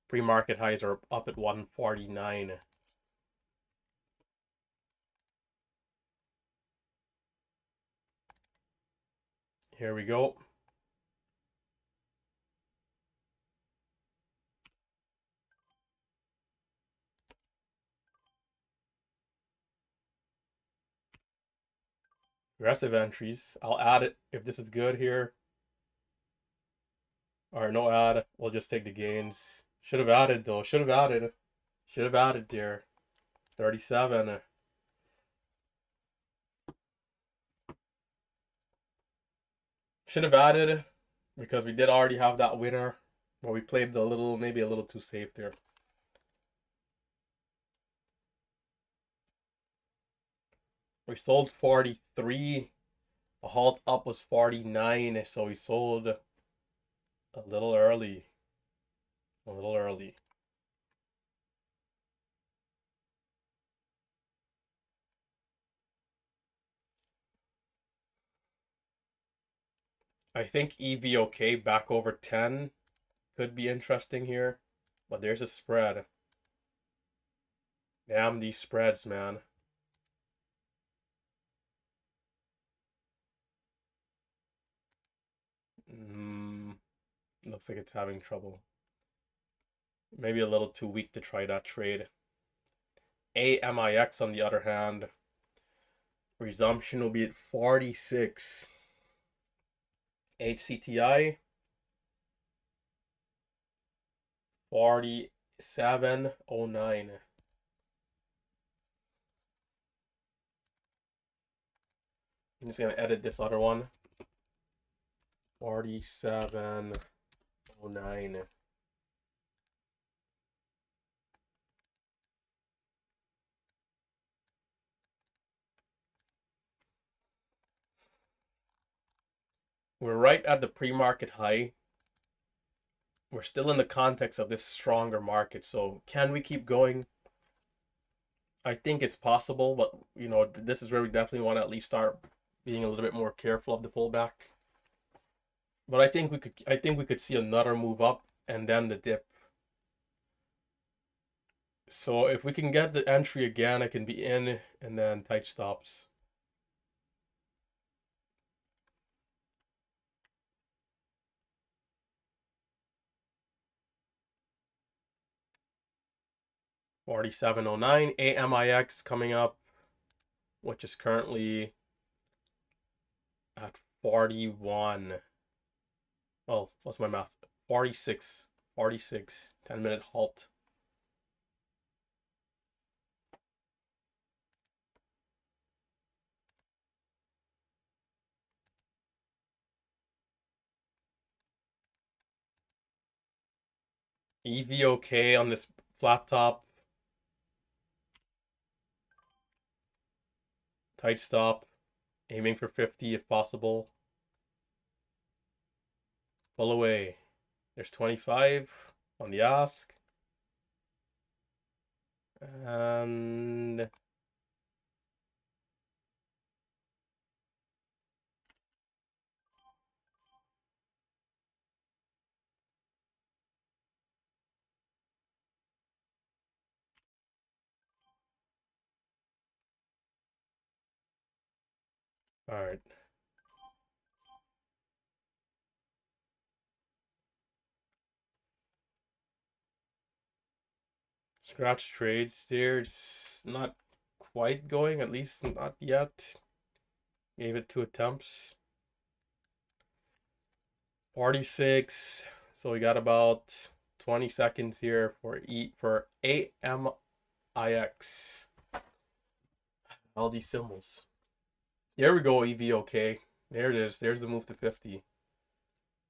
Pre-market highs are up at 149. Here we go. Aggressive entries. I'll add it if this is good here. Or no add. We'll just take the gains. Should have added though. Should have added. Should have added there. 37. Should have added because we did already have that winner. But we played maybe a little too safe there. We sold 43. The halt up was 49, so we sold a little early. A little early. I think EVOK back over 10 could be interesting here. But there's a spread. Damn these spreads, man. Looks like it's having trouble. Maybe a little too weak to try that trade. AMIX on the other hand. Resumption will be at 46. HCTI 4709. I'm just gonna edit this other one. 4709. We're right at the pre-market high. We're still in the context of this stronger market. So can we keep going? I think it's possible, but you know, this is where we definitely want to at least start being a little bit more careful of the pullback. But I think we could see another move up and then the dip. So if we can get the entry again, I can be in and then tight stops. $47.09 AMIX coming up, which is currently at 41. Oh, what's my math? 46. 10-minute halt. EVOK on this flat top. Tight stop. Aiming for 50 if possible. Pull away. There's 25 on the ask. And all right. Scratch trades. There's not quite going, at least not yet. Gave it 2 attempts. 46. So we got about 20 seconds here for AMIX. All these symbols. There we go, EVOK. There it is. There's the move to 50.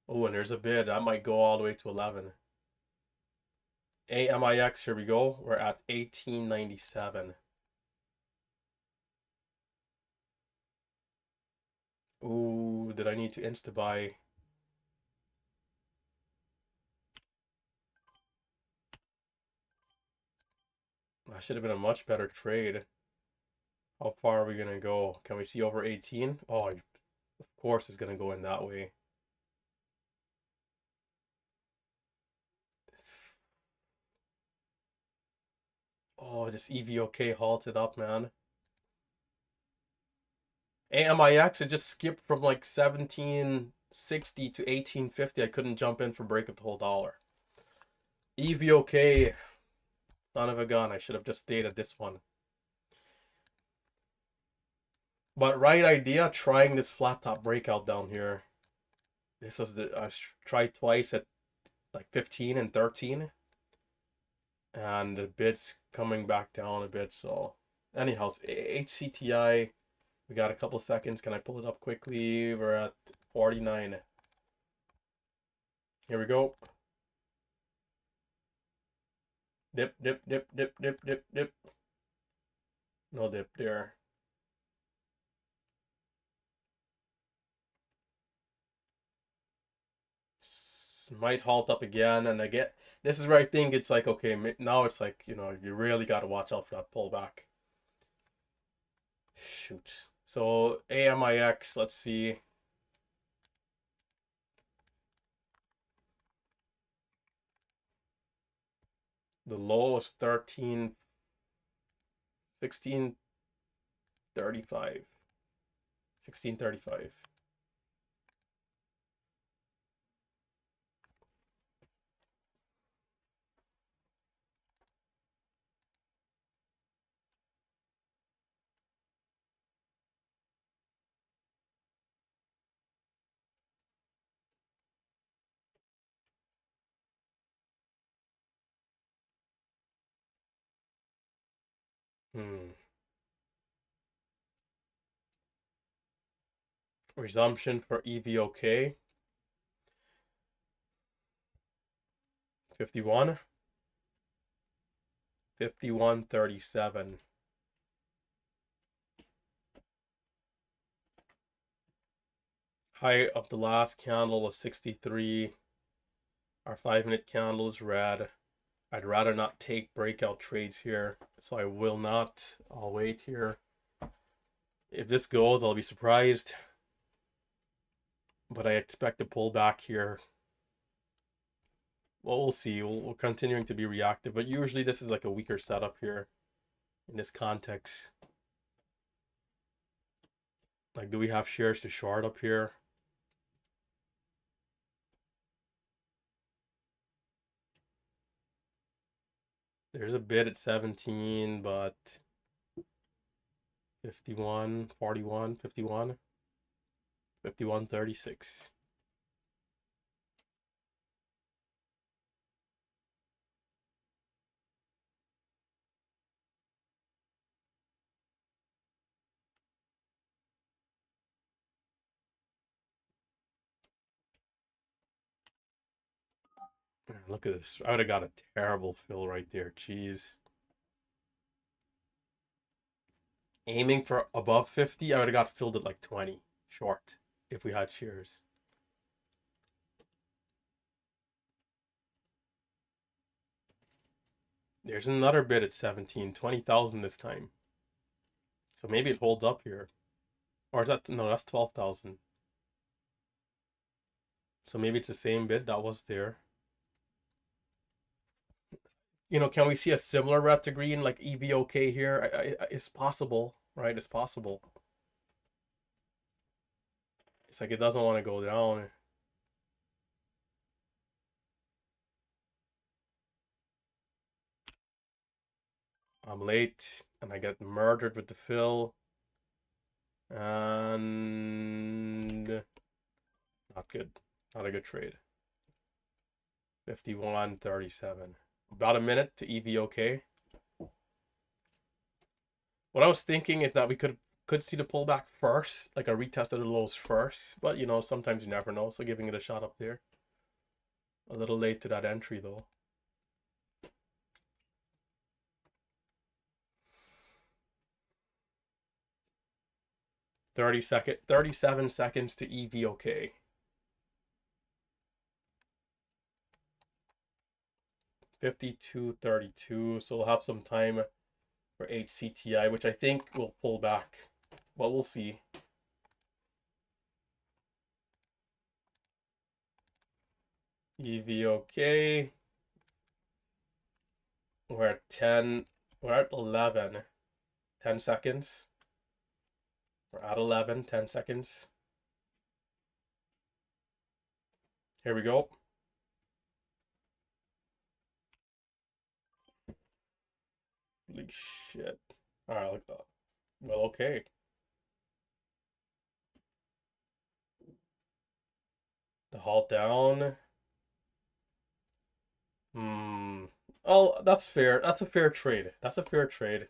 Oh, and there's a bid. That might go all the way to 11. AMIX, here we go. We're at 1897. Ooh, did I need to insta-buy? That should have been a much better trade. How far are we going to go? Can we see over 18? Oh, of course it's going to go in that way. Oh, this EVOK halted up, man. AMIX, it just skipped from like 1760 to 1850. I couldn't jump in for break of the whole dollar. EVOK, son of a gun. I should have just stayed at this one. But right idea, trying this flat top breakout down here. This was I tried twice at like 15 and 13. and the bid's coming back down a bit. So anyhow, HCTI, we got a couple seconds. Can I pull it up quickly? We're at 49. Here we go. Dip, dip, dip, dip, dip, dip, dip. No dip there. Might halt up again, and I get this is where I think it's like, okay, now it's like, you really got to watch out for that pullback. Shoot. So AMIX, let's see. The low is 13, 1635. 1635. Resumption for EVOK. 51. 51.37. High of the last candle was 63. Our 5-minute candle is red. I'd rather not take breakout trades here, so I will not. I'll wait here. If this goes, I'll be surprised. But I expect to pull back here. Well, we'll see. We're continuing to be reactive, but usually this is like a weaker setup here in this context. Like, do we have shares to short up here? There's a bid at 17, but 51, 41, 51, 51, 36. Look at this. I would have got a terrible fill right there. Jeez. Aiming for above 50, I would have got filled at like 20 short if we had shares. There's another bid at 17, 20,000 this time. So maybe it holds up here. Or is that, no, that's 12,000. So maybe it's the same bid that was there. Can we see a similar red to green like EVOK here? It's possible, right? It's possible. It's like it doesn't want to go down. I'm late and I get murdered with the fill. And not good. Not a good trade. 51.37. About a minute to EVOK. What I was thinking is that we could see the pullback first, like a retest of the lows first. But sometimes you never know. So giving it a shot up there. A little late to that entry though. 37 seconds to EVOK. 52.32. So we'll have some time for HCTI, which I think will pull back. But we'll see. EVOK. We're at 10. We're at 11. 10 seconds. We're at 11. 10 seconds. Here we go. Holy shit. Alright, look at that. Well, okay. The halt down. Oh, that's fair. That's a fair trade. That's a fair trade.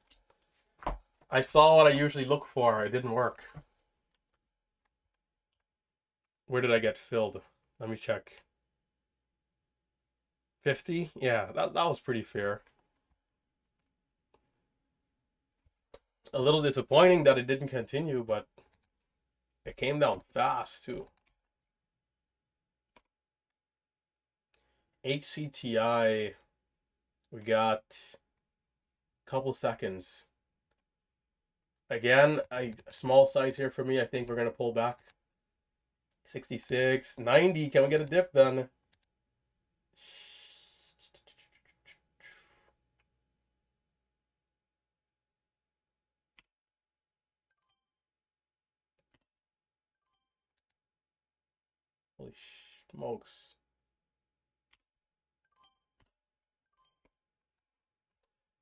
I saw what I usually look for. It didn't work. Where did I get filled? Let me check. 50? Yeah, that was pretty fair. A little disappointing that it didn't continue, but it came down fast too. HCTI, we got a couple seconds. Again, small size here for me. I think we're gonna pull back. 66, 90. Can we get a dip then? Holy smokes.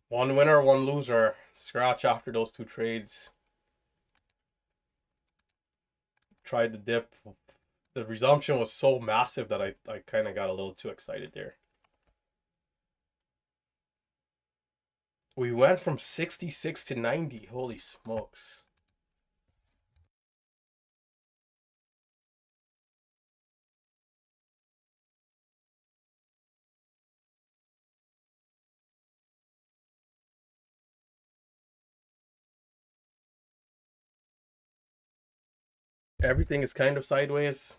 One winner, one loser. Scratch after those two trades. Tried the dip. The resumption was so massive that I kind of got a little too excited there. We went from 66 to 90. Holy smokes. Everything is kind of sideways.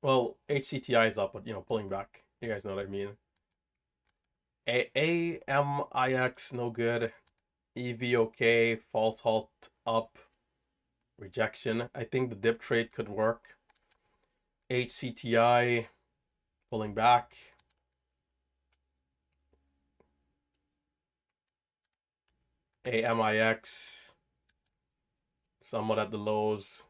Well, HCTI is up, but pulling back. You guys know what I mean. AMIX, no good. EVOK, false halt up. Rejection. I think the dip trade could work. HCTI, pulling back. AMIX, somewhat at the lows.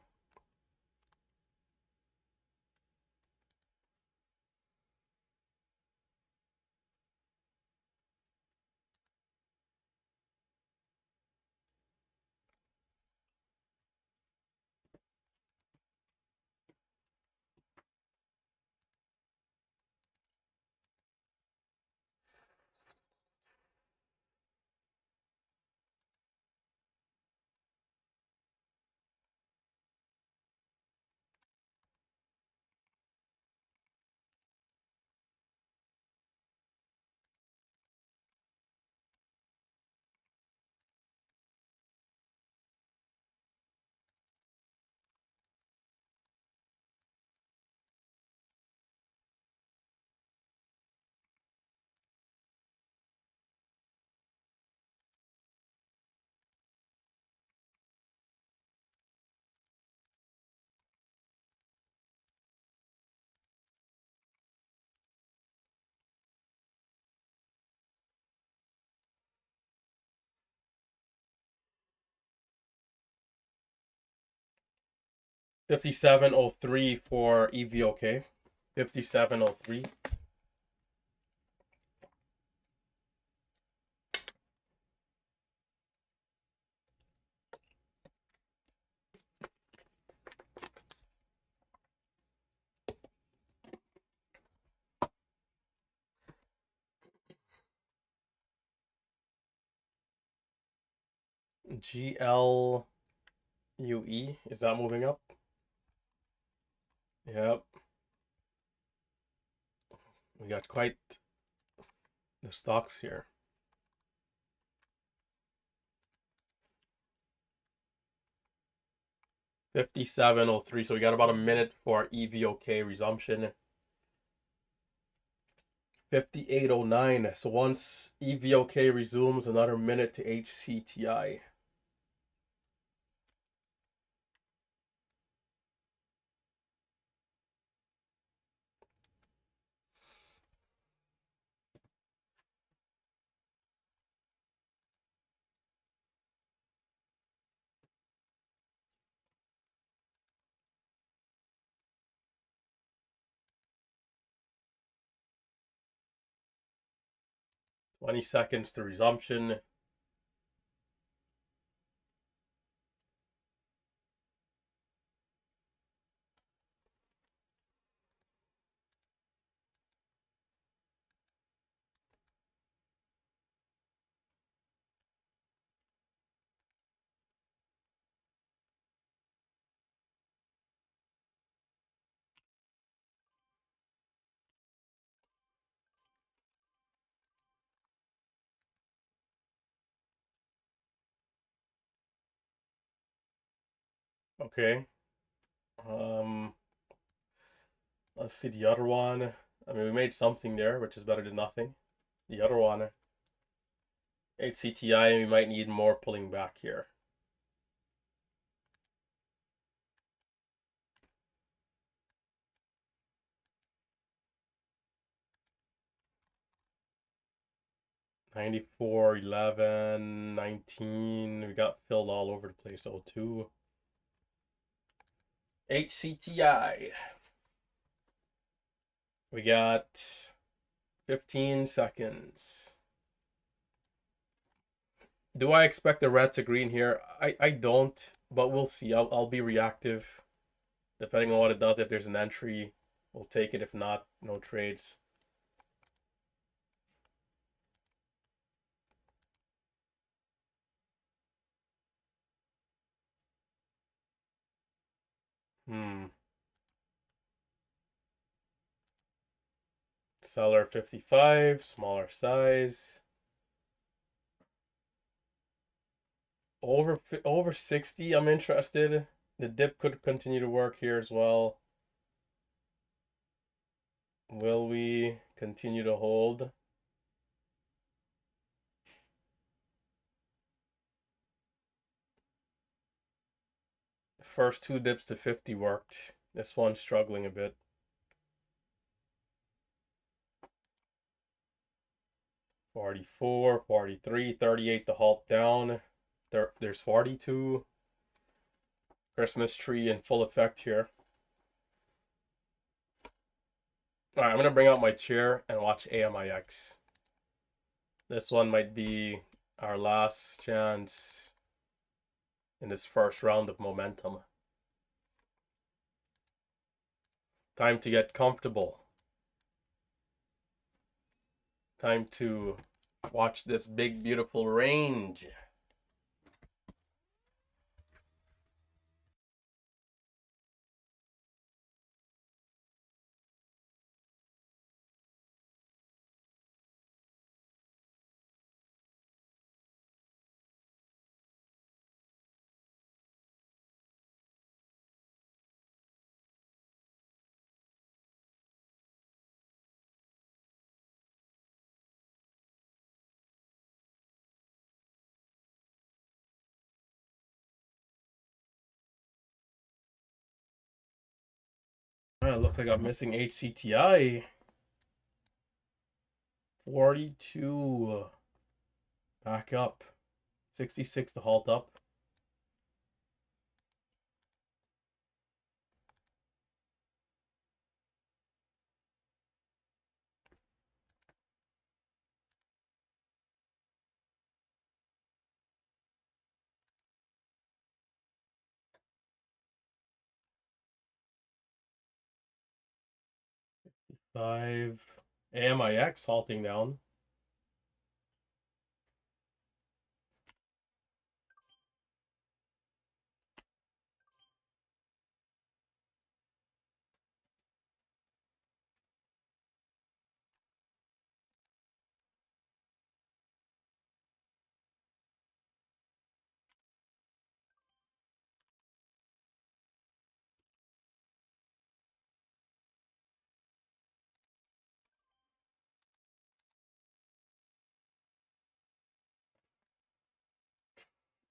$57.03 for EVOK. 57.03. GLUE. Is that moving up? Yep. We got quite the stocks here. $57.03. So we got about a minute for EVOK resumption. 58.09. So once EVOK resumes, another minute to HCTI. Twenty seconds to resumption. Okay. Um, let's see the other one. I mean, we made something there, which is better than nothing. The other one, HCTI, we might need more pulling back here. '94, 11, 19. We got filled all over the place. 02. HCTI. We got 15 seconds. Do I expect the red to green here? I don't, but we'll see. I'll be reactive depending on what it does. If there's an entry, we'll take it. If not, no trades. Seller 55, smaller size. Over 60, I'm interested. The dip could continue to work here as well. Will we continue to hold? The first two dips to 50 worked. This one's struggling a bit. 44, 43, 38 to halt down. There's 42. Christmas tree in full effect here. All right, I'm gonna bring out my chair and watch AMIX. This one might be our last chance in this first round of momentum. Time to get comfortable. Time to watch this big, beautiful range. It looks like I'm missing HCTI. 42. Back up. 66 to halt up. Five. AMIX halting down.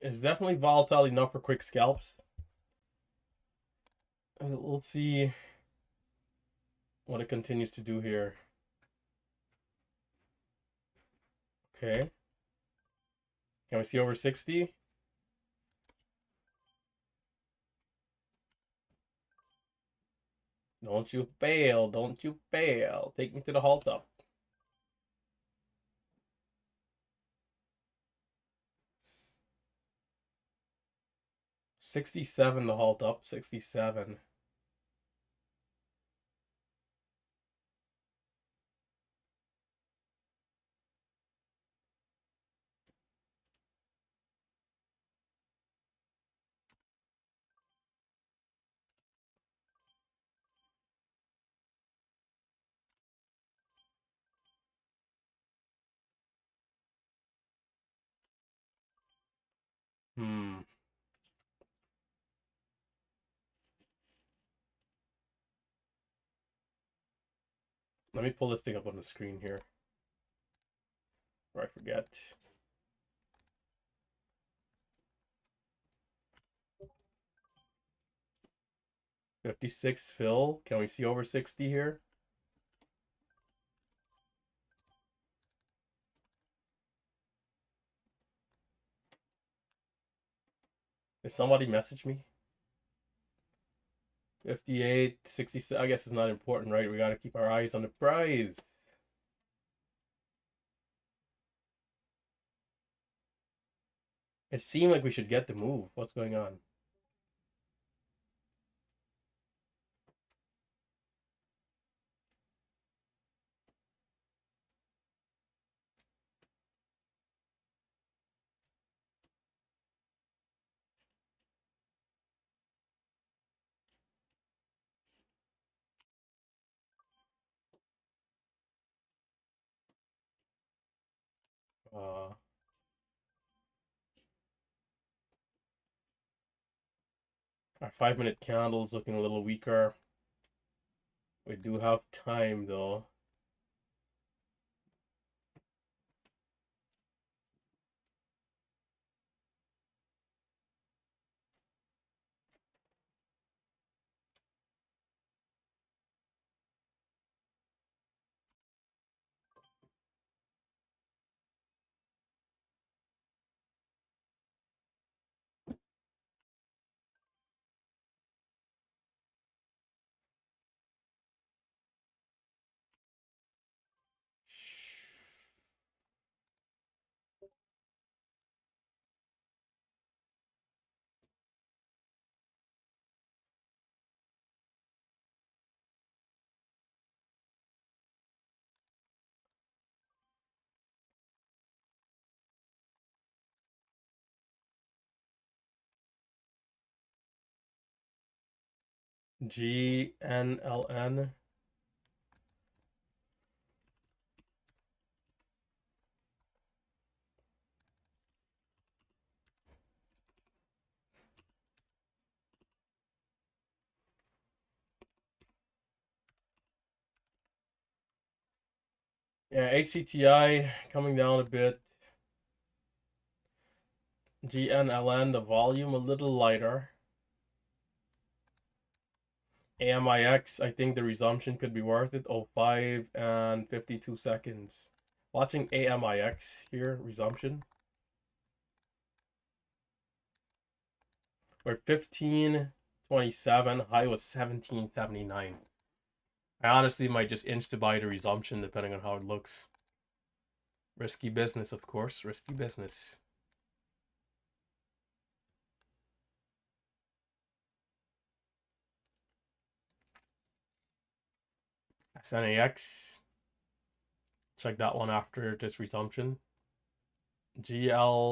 It's definitely volatile enough for quick scalps. Let's see what it continues to do here. Okay. Can we see over 60? Don't you fail. Don't you fail. Take me to the halt up. 67 to halt up. 67. Hmm. Let me pull this thing up on the screen here. Before I forget. $56 fill. Can we see over 60 here? Did somebody message me? 58, 66. I guess it's not important, right? We gotta keep our eyes on the prize. It seemed like we should get the move. What's going on? Uh, our 5-minute candle's looking a little weaker. We do have time though. GNLN. Yeah, HCTI coming down a bit. GNLN, the volume a little lighter. AMIX, I think the resumption could be worth it. 05 and 52 seconds. Watching AMIX here, resumption. We're 1527, high was 1779. I honestly might just insta buy the resumption depending on how it looks. Risky business, of course, risky business. SNAX. Check that one after this resumption. GNLN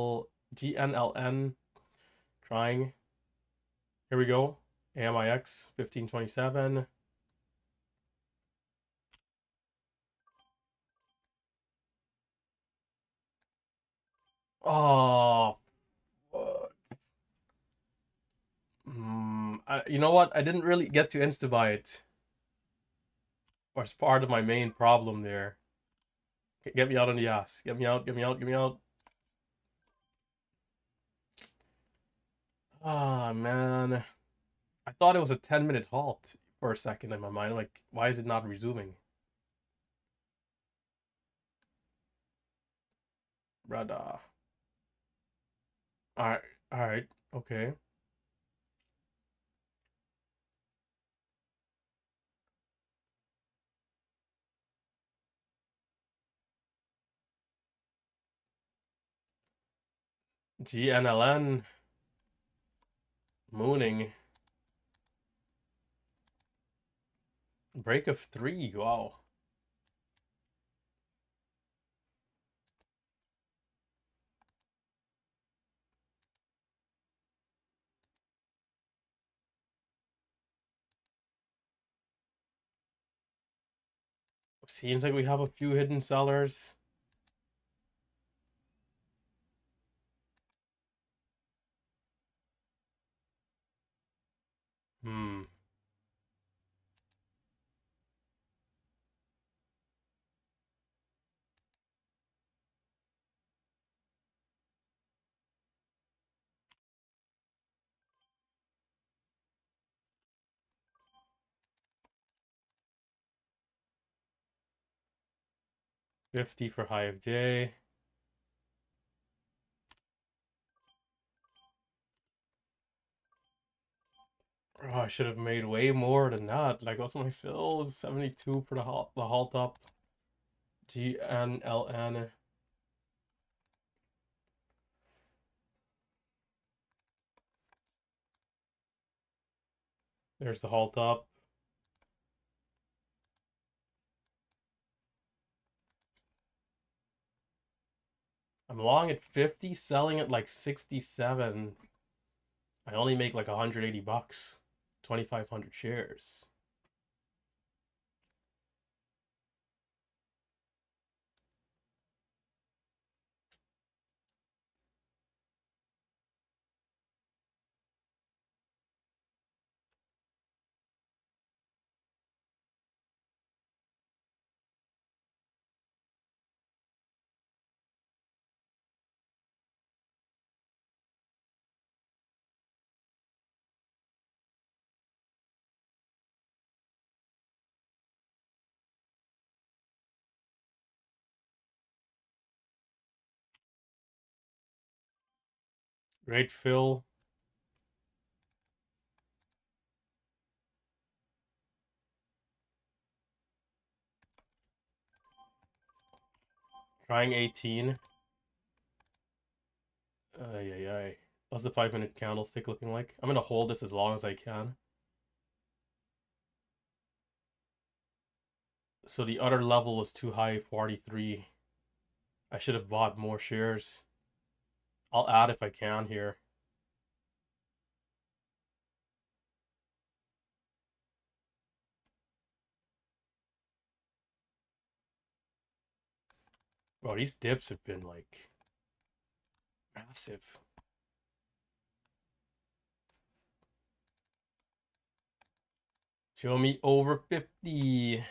trying. Here we go. AMIX 1527. Oh, you know what? I didn't really get to insta buy it. Was part of my main problem there. Get me out on the ass. Get me out. Get me out. Get me out. Ah, man. I thought it was a 10-minute halt for a second in my mind. Like, why is it not resuming? Brother. Alright, alright, okay. GNLN. Mooning. Break of 3. Wow. Seems like we have a few hidden sellers. Hmm. 50 for high of day. Oh, I should have made way more than that. Like, what's my fills? 72 for the halt up. GNLN. There's the halt up. I'm long at 50, selling at like 67. I only make like 180 bucks. 2,500 shares. Great fill. Trying 18. Ay, ay, ay. What's the 5-minute candlestick looking like? I'm gonna hold this as long as I can. So the other level is too high, 43. I should have bought more shares. I'll add if I can here. Bro, these dips have been like massive. Show me over 50.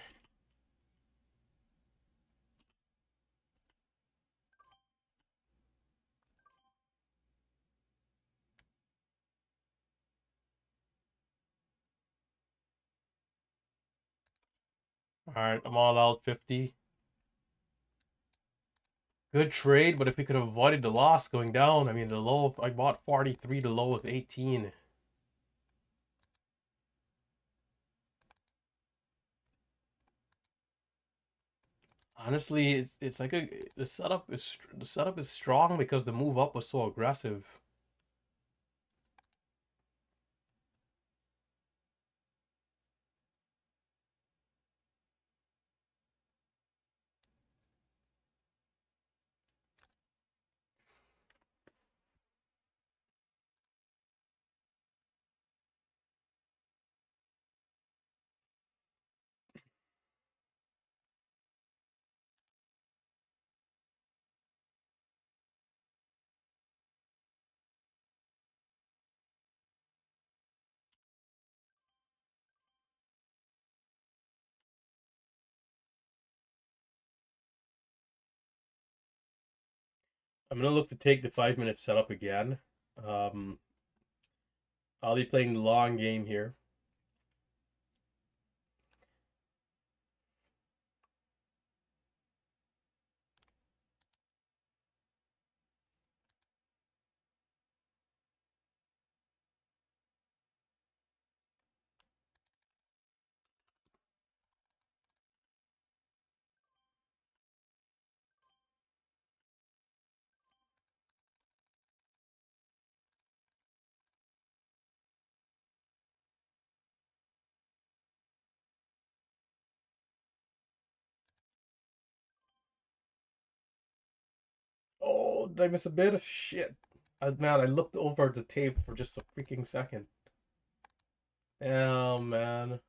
Alright, I'm all out 50. Good trade, but if we could have avoided the loss going down, I mean, the low, I bought 43, the low was 18. Honestly, it's like the setup is strong because the move up was so aggressive. I'm gonna look to take the 5-minute setup again. Um, I'll be playing the long game here. Oh, did I miss a bit? Shit. Man, I looked over the tape for just a freaking second. Damn, man.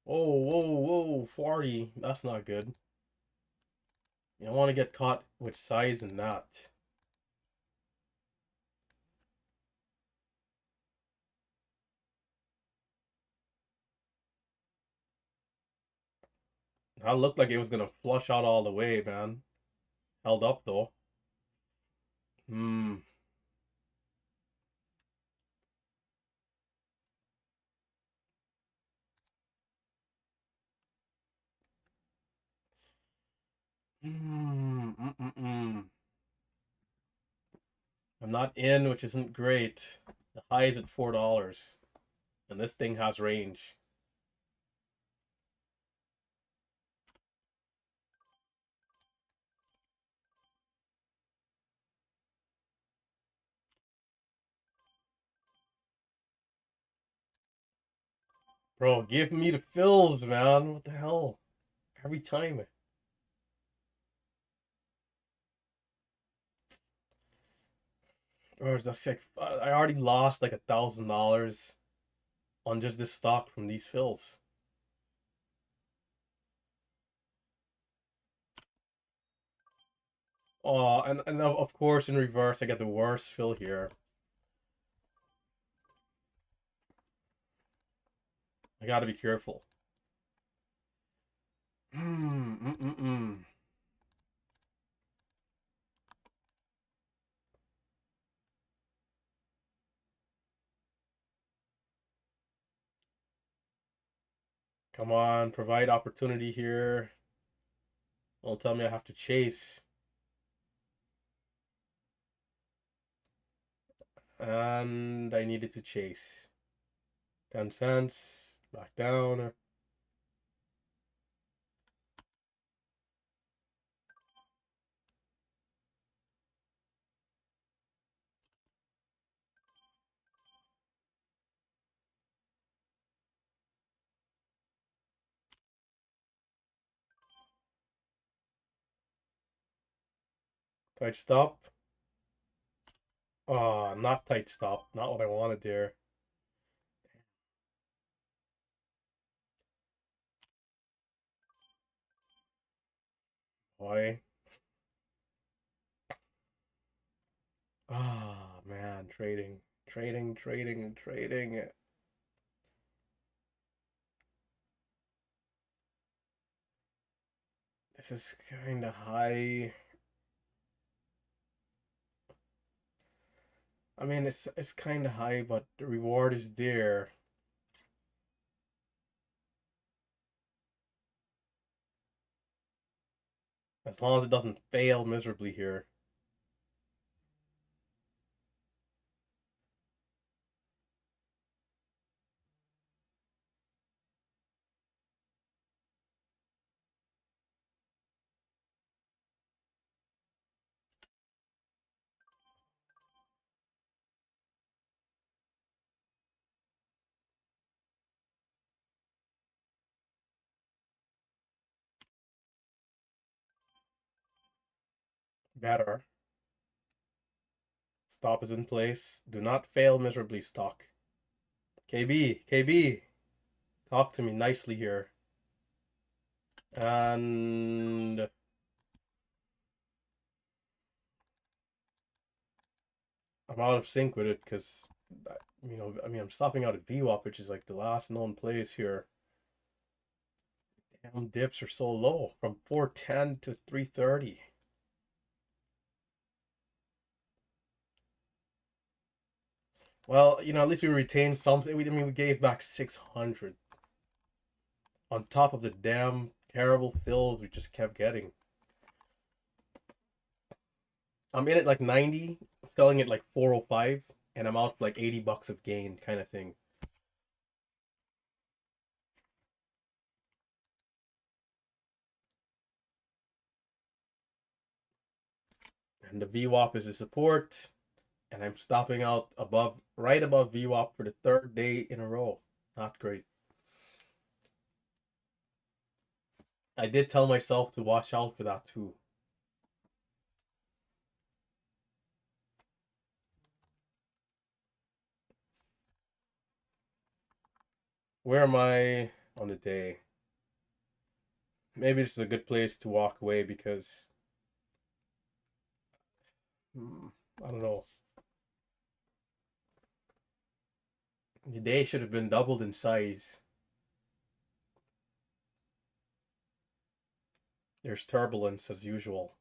Whoa, whoa, whoa, 40. That's not good. You don't want to get caught with size and that. That looked like it was gonna flush out all the way, man. Held up though. Hmm. I'm not in, which isn't great. The high is at $4, and this thing has range. Bro, give me the fills, man. What the hell? Every time. Or that's like I already lost like $1,000 on just this stock from these fills. Oh, and of course in reverse I get the worst fill here. I gotta be careful. Mm. Come on, provide opportunity here. Don't tell me I have to chase. And I needed to chase. 10 cents. Back down. Tight stop. Oh, not tight stop. Not what I wanted there. Why? Ah, oh, man. Trading. This is kind of high. I mean, it's kind of high, but the reward is there. As long as it doesn't fail miserably here. Better. Stop is in place. Do not fail miserably, stock. KB. Talk to me nicely here. And I'm out of sync with it because, I'm stopping out at VWAP, which is like the last known place here. Damn, dips are so low from 410 to 330. Well, at least we retained something. We gave back 600 on top of the damn terrible fills we just kept getting. I'm in at like 90, selling it like 405, and I'm out for like $80 of gain kind of thing. And the VWAP is the support, and I'm stopping out right above VWAP for the third day in a row. Not great. I did tell myself to watch out for that too. Where am I on the day? Maybe this is a good place to walk away because I don't know. The day should have been doubled in size. There's turbulence as usual.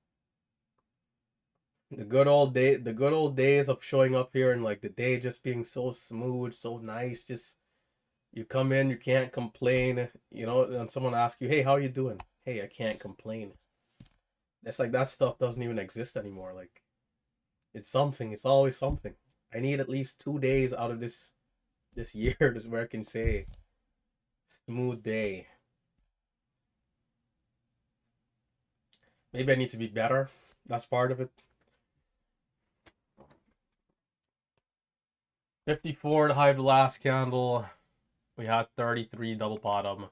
The good old days of showing up here and like the day just being so smooth, so nice. Just you come in, you can't complain, and someone asks you, "Hey, how are you doing?" "Hey, I can't complain." It's like that stuff doesn't even exist anymore. Like it's something. It's always something. I need at least 2 days out of this year to where I can say smooth day. Maybe I need to be better. That's part of it. 54 to hide the last candle. We had 33 double bottom.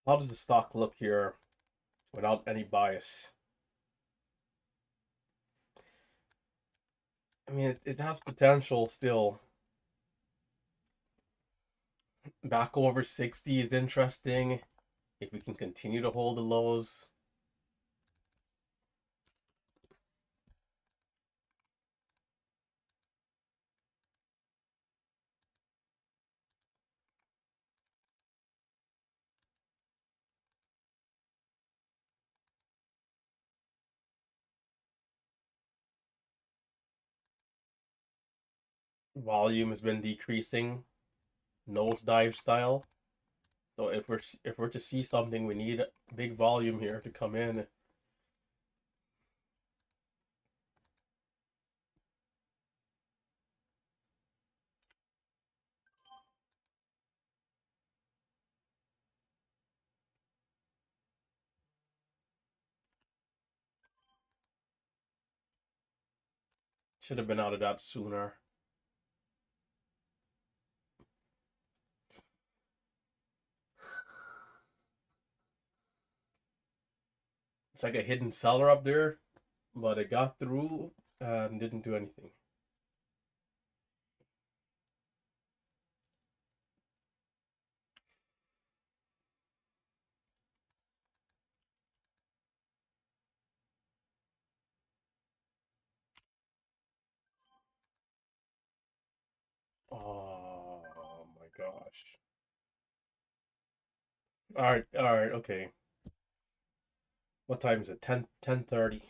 How does the stock look here without any bias? I mean, it has potential still. Back over 60 is interesting. If we can continue to hold the lows. Volume has been decreasing, nosedive style. So if we're to see something, we need big volume here to come in. Should have been out of that sooner. It's like a hidden seller up there, but it got through and didn't do anything. Oh my gosh. All right, okay. What time is it? 10:30.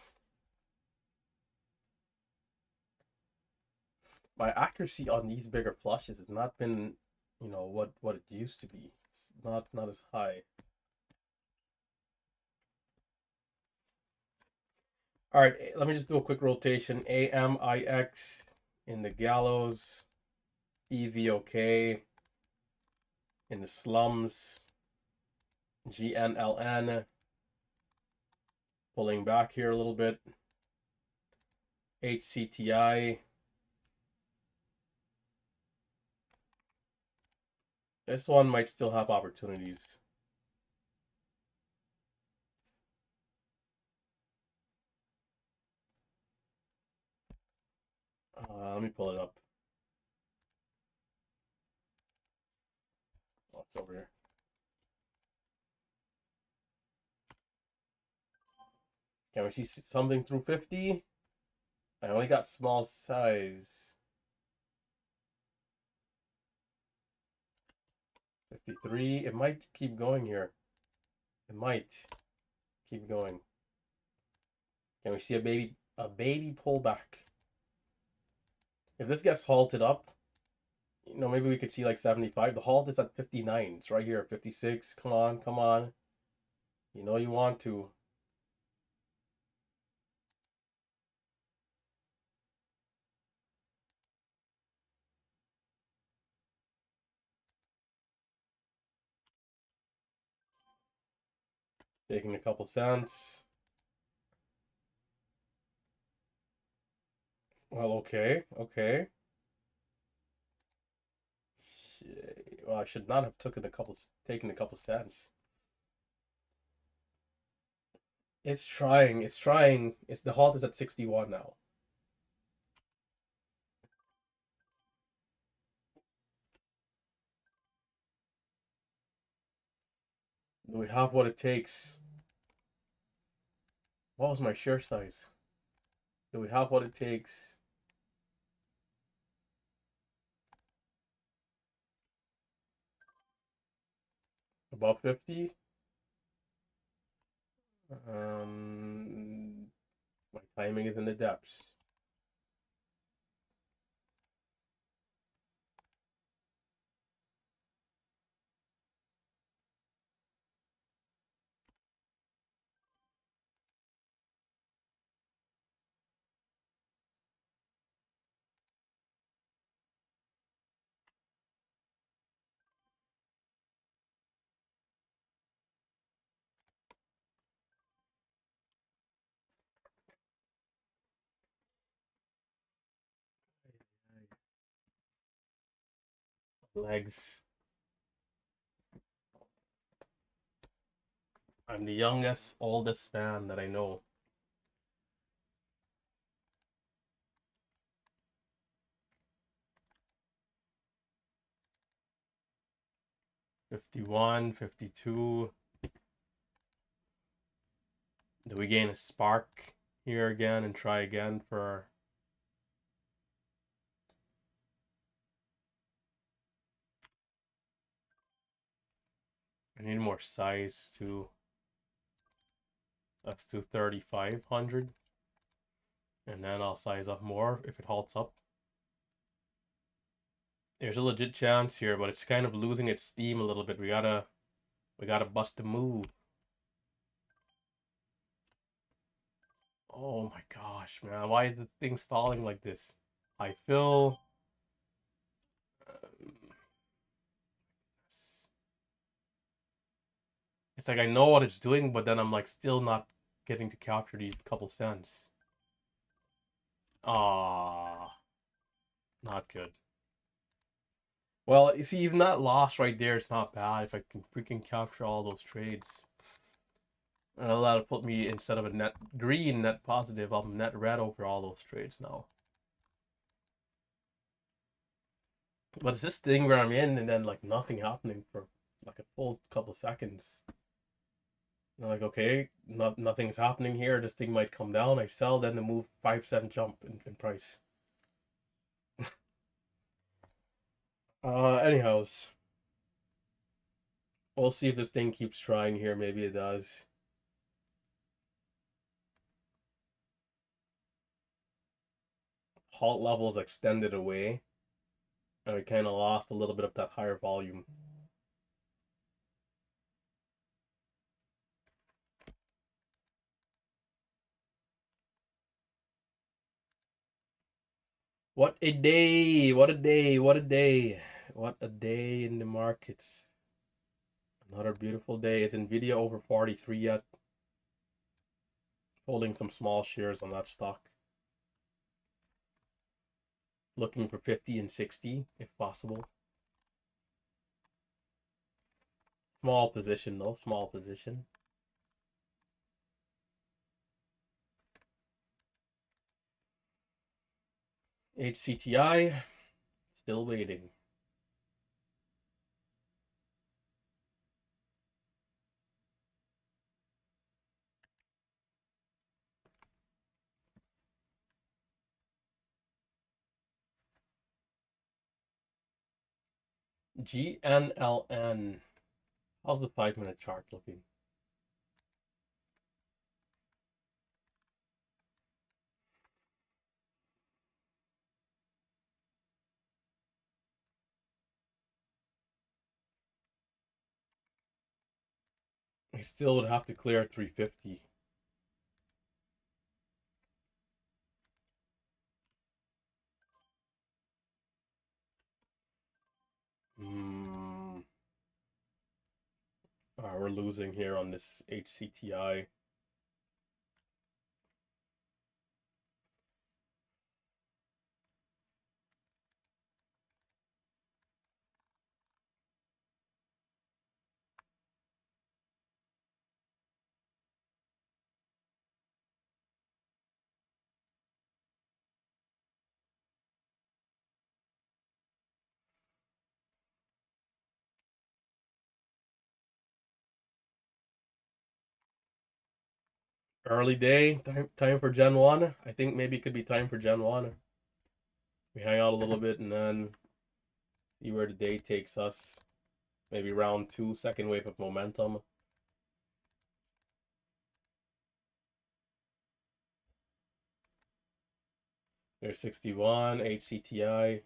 My accuracy on these bigger flushes has not been, what it used to be. It's not as high. All right, let me just do a quick rotation. AMIX in the gallows, EVOK in the slums, GNLN pulling back here a little bit, HCTI. This one might still have opportunities. Let me pull it up. Oh, it's over here. Can we see something through 50? I only got small size. 53. It might keep going here. It might keep going. Can we see a baby pullback? If this gets halted up, maybe we could see like 75. The halt is at 59. It's right here, 56. Come on, come on. You know you want to. Taking a couple cents. Well, okay, okay. Well, I should not have taken a couple cents. It's trying. It's trying. It's the halt is at 61 now. Do we have what it takes? What was my share size? Do we have what it takes? Above 50? My timing is in the depths. Legs. I'm the youngest, oldest fan that I know. $51, $52. Do we gain a spark here again and try again for... I need more size too. Let's do 3,500. And then I'll size up more if it halts up. There's a legit chance here, but it's kind of losing its steam a little bit. We gotta bust a move. Oh my gosh, man. Why is the thing stalling like this? I feel... it's like I know what it's doing, but then I'm like still not getting to capture these couple cents. Ah, not good. Well, you see, even that loss right there is not bad if I can freaking capture all those trades. And that'll put me, instead of a net green, net positive, I'm net red over all those trades now. But it's this thing where I'm in and then like nothing happening for like a full couple seconds. And I'm like, okay, nothing's happening here. This thing might come down. I sell, then the move 5 cent jump in price. Anyhows, we'll see if this thing keeps trying here. Maybe it does. Halt levels extended away, and we kind of lost a little bit of that higher volume. What a day! What a day! What a day! What a day in the markets. Another beautiful day. Is Nvidia over 43 yet? Holding some small shares on that stock. Looking for 50 and 60 if possible. Small position though, small position. HCTI, still waiting. GNLN. How's the 5-minute chart looking? I still would have to clear 350. We're losing here on this HCTI. Early day, time for Gen 1. I think maybe it could be time for Gen 1. We hang out a little bit and then see where the day takes us. Maybe round 2, second wave of momentum. There's 61, HCTI.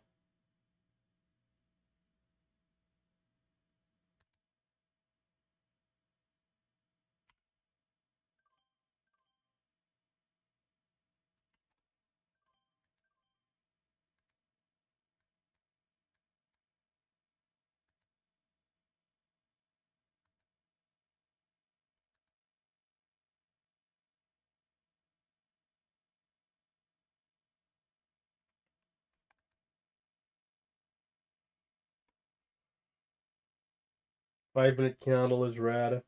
Five-minute candle is red.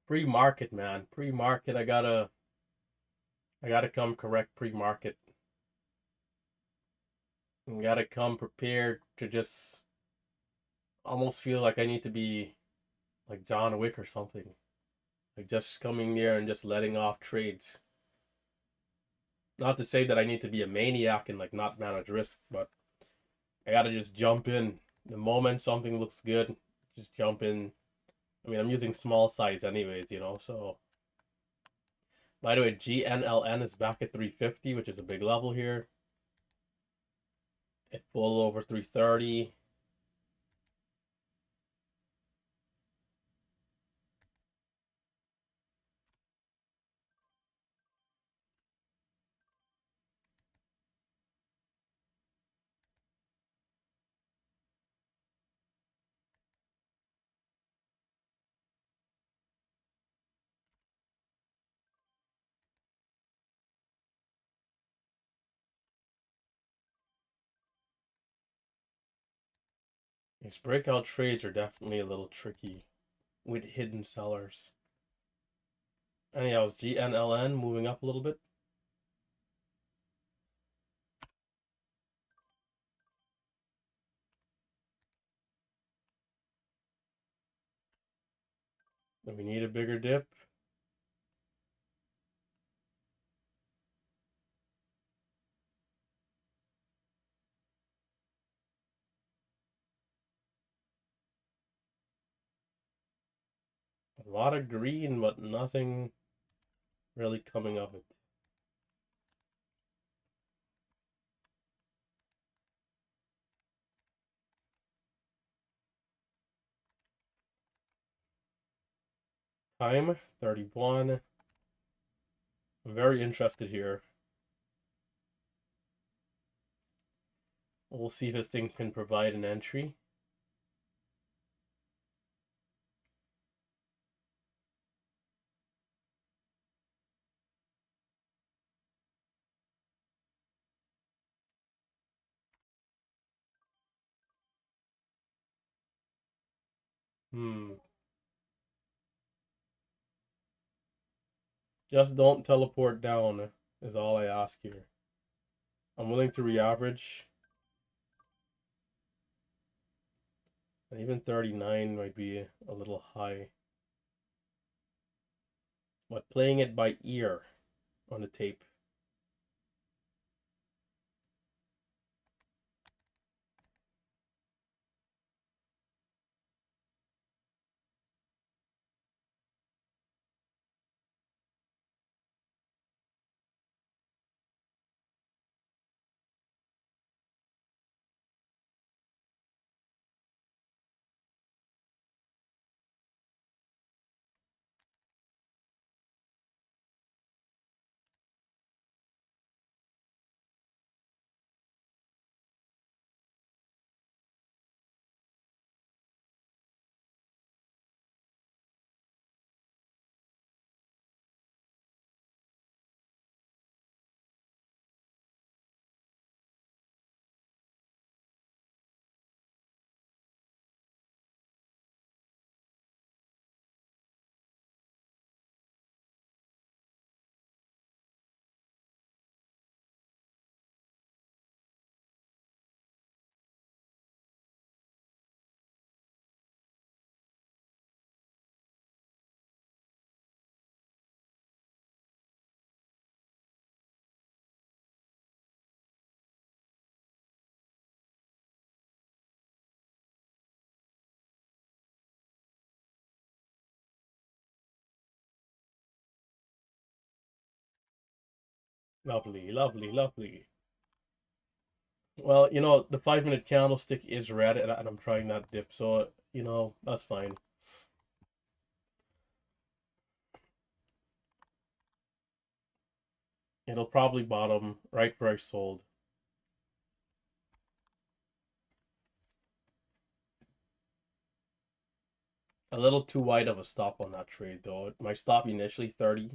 Pre-market, man. Pre-market, I gotta come correct pre-market. I gotta come prepared to just almost feel like I need to be like John Wick or something. Like just coming there and just letting off trades. Not to say that I need to be a maniac and like not manage risk, but I gotta just jump in. The moment something looks good, just jump in. I mean, I'm using small size anyways, so. By the way, GNLN is back at 350, which is a big level here. It pulled over 330. These breakout trades are definitely a little tricky with hidden sellers. Anyhow, GNLN moving up a little bit. Then we need a bigger dip. A lot of green, but nothing really coming of it. Time 31. I'm very interested here. We'll see if this thing can provide an entry. Just don't teleport down is all I ask here. I'm willing to re-average. And even 39 might be a little high. But playing it by ear on the tape. Lovely, lovely, lovely. Well, the 5 minute candlestick is red, and I'm trying that dip, so that's fine. It'll probably bottom right where I sold. A little too wide of a stop on that trade, though. My stop initially 30,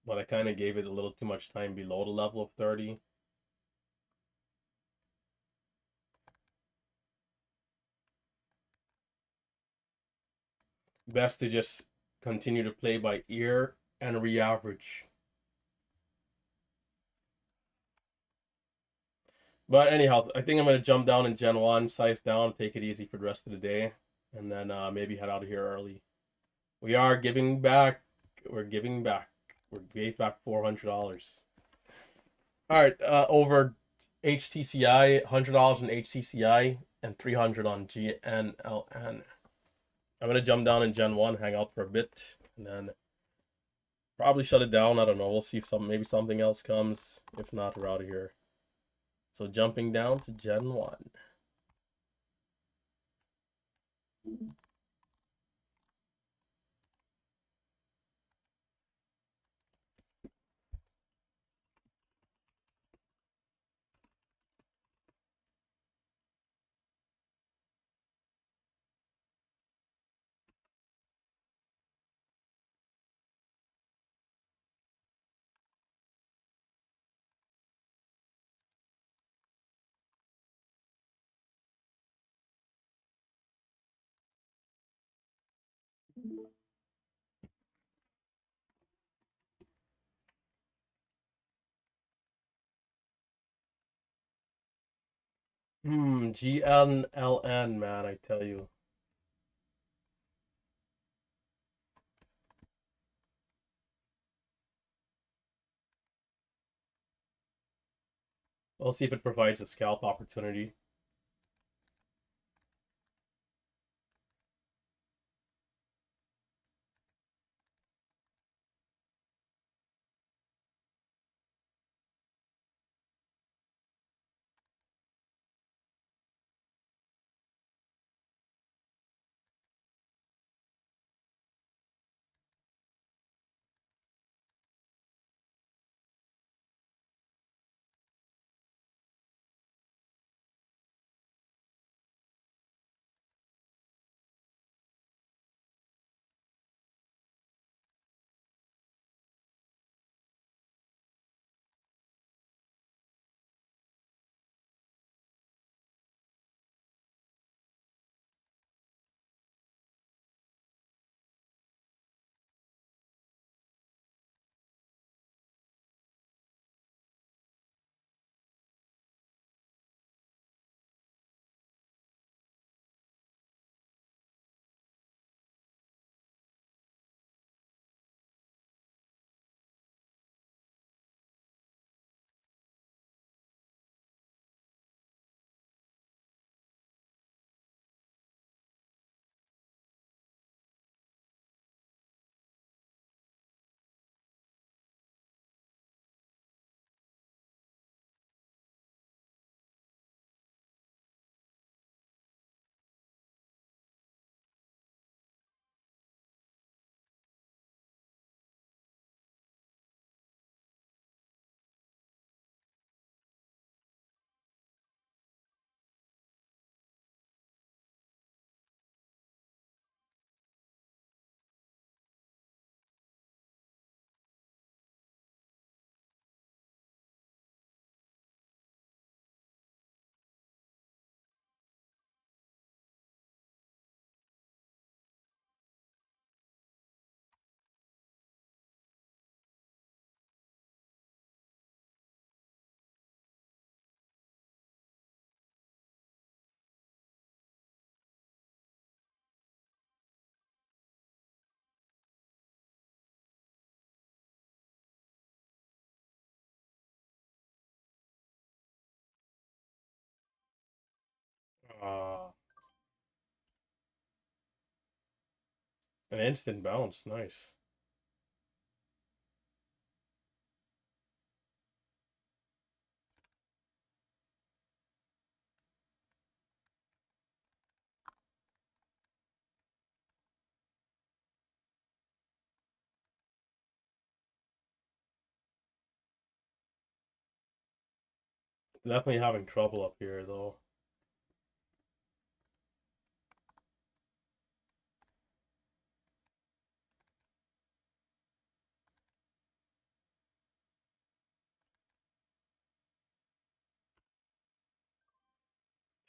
but I kind of gave it a little too much time below the level of 30. Best to just continue to play by ear and re-average. But anyhow, I think I'm going to jump down in Gen 1, size down, take it easy for the rest of the day, and then maybe head out of here early. We are giving back. We're giving back. We gave back $400. All right, over HTCI, $100 in HTCI, and 300 on GNLN. I'm gonna jump down in Gen 1, hang out for a bit, and then probably shut it down. I don't know. We'll see if maybe something else comes. If not, we're out of here. So jumping down to Gen 1. GNLN, man, I tell you. We'll see if it provides a scalp opportunity. Uh, an instant bounce, nice. Definitely having trouble up here though.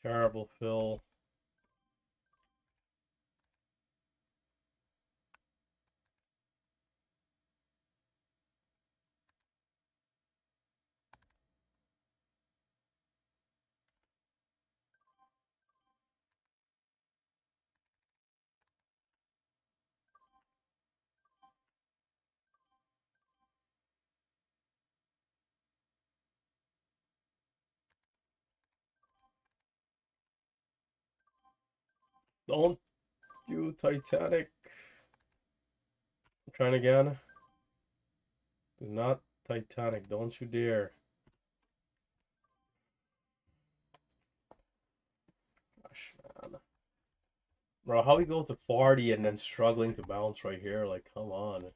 Terrible fill. Don't you Titanic. I'm trying again. Do not Titanic. Don't you dare. Gosh, man. Bro, how he goes to 40 and then struggling to bounce right here? Like, come on.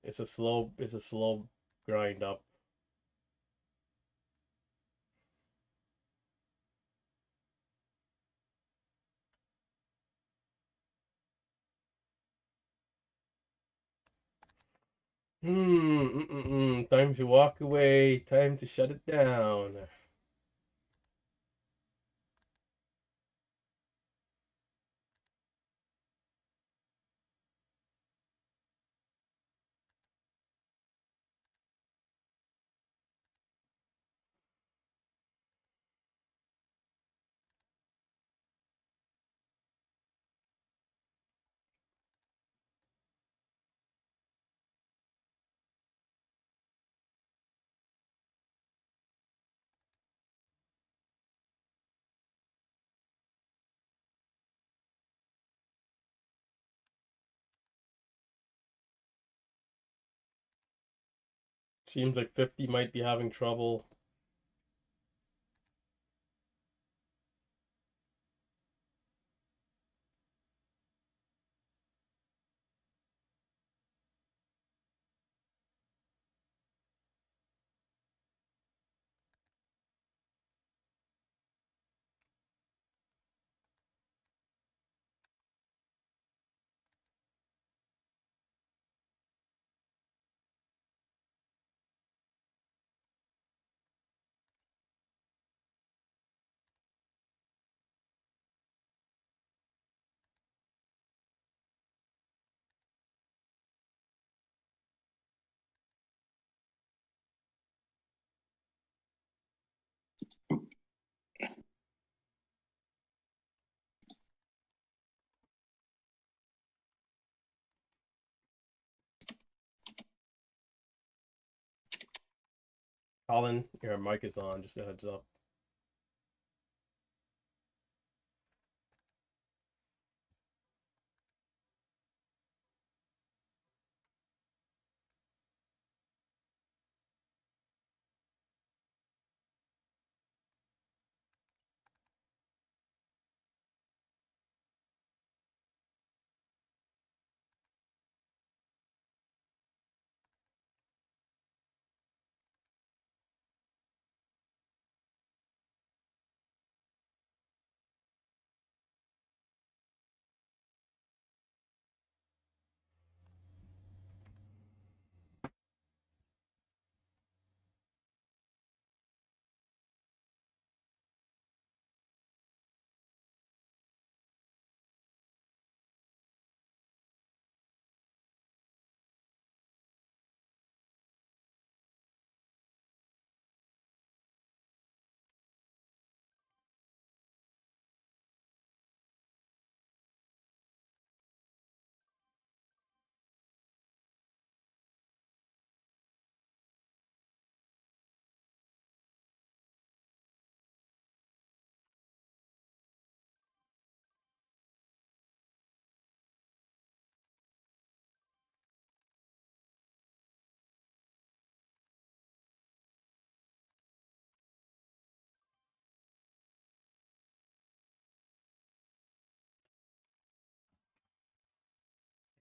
It's a slow grind up. Time to walk away. Time to shut it down. Seems like 50 might be having trouble. Colin, your mic is on, just a heads up.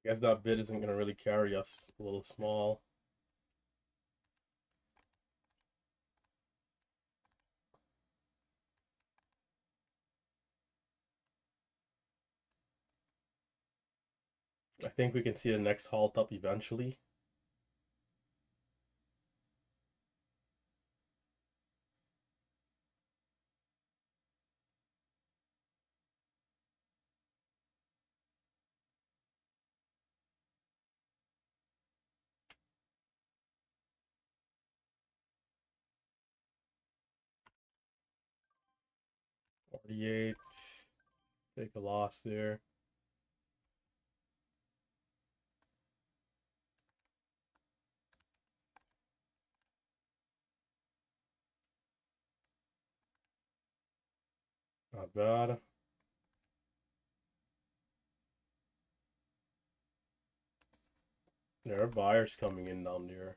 I guess that bid isn't gonna really carry us. A little small. I think we can see the next halt up eventually. $48. Take a loss there. Not bad. There are buyers coming in down there.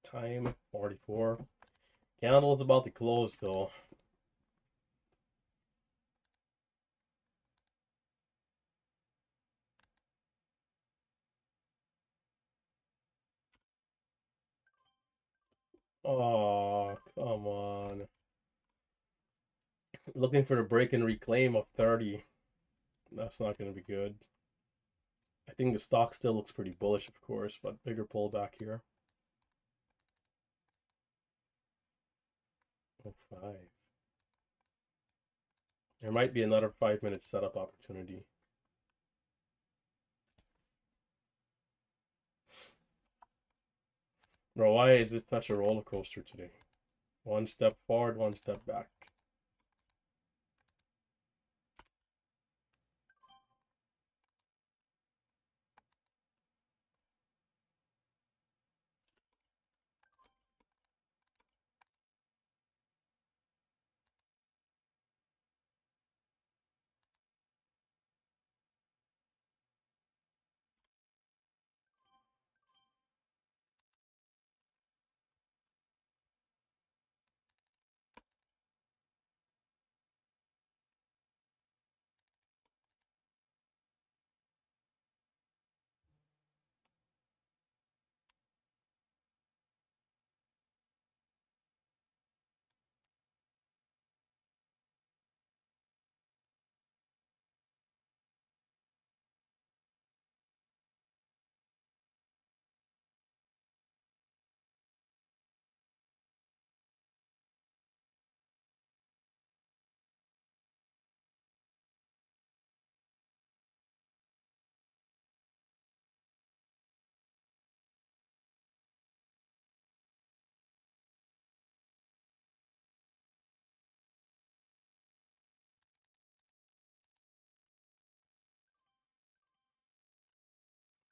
Time 44. Candle is about to close though. Oh, come on. Looking for the break and reclaim of 30. That's not going to be good. I think the stock still looks pretty bullish, of course, but bigger pullback here. Oh, 5. There might be another 5-minute setup opportunity. Bro, why is this such a roller coaster today? One step forward, one step back.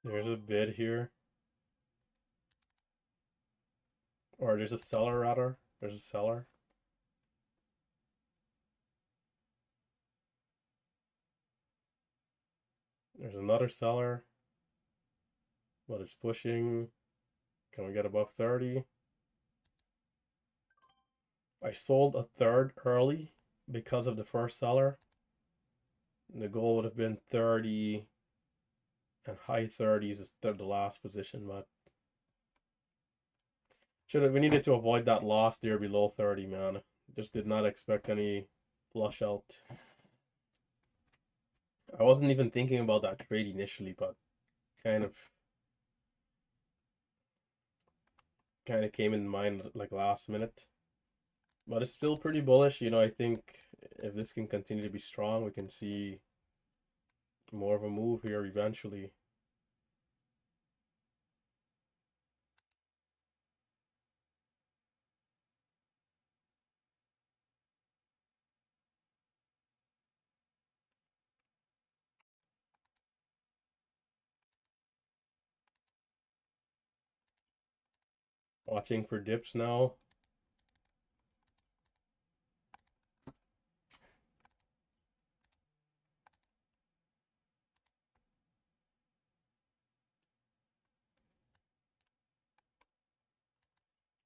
There's a bid here. Or there's a seller, rather. There's a seller. There's another seller. But it's pushing. Can we get above 30? I sold a third early because of the first seller. The goal would have been 30 and high 30s is the last position, but we needed to avoid that loss there below 30, man. Just did not expect any flush out. I wasn't even thinking about that trade initially, but kind of came in mind like last minute. But it's still pretty bullish, you know. I think if this can continue to be strong, we can see more of a move here eventually. Watching for dips now.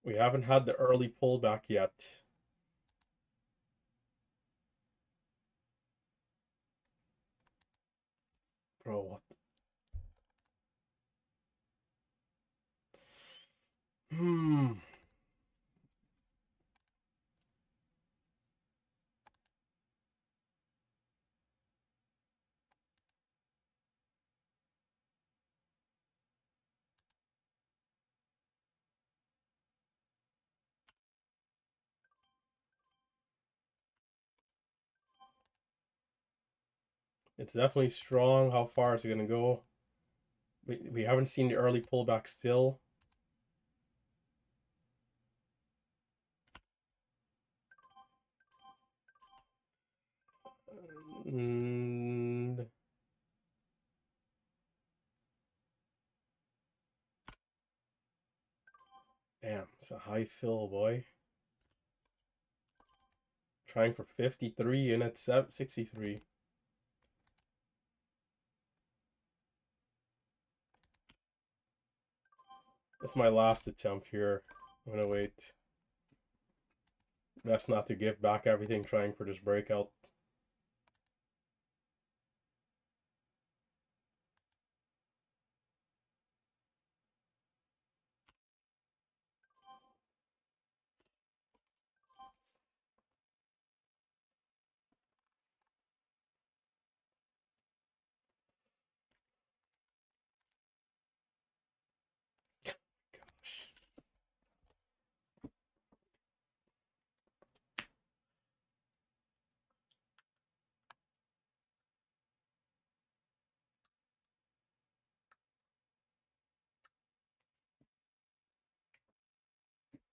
We haven't had the early pullback yet. Bro, what? Hmm. It's definitely strong. How far is it gonna go? We haven't seen the early pullback still. Mm, damn, it's a high fill, boy. Trying for 53 and it's 63. That's my last attempt here. I'm gonna wait. Best not to give back everything trying for this breakout. Gosh.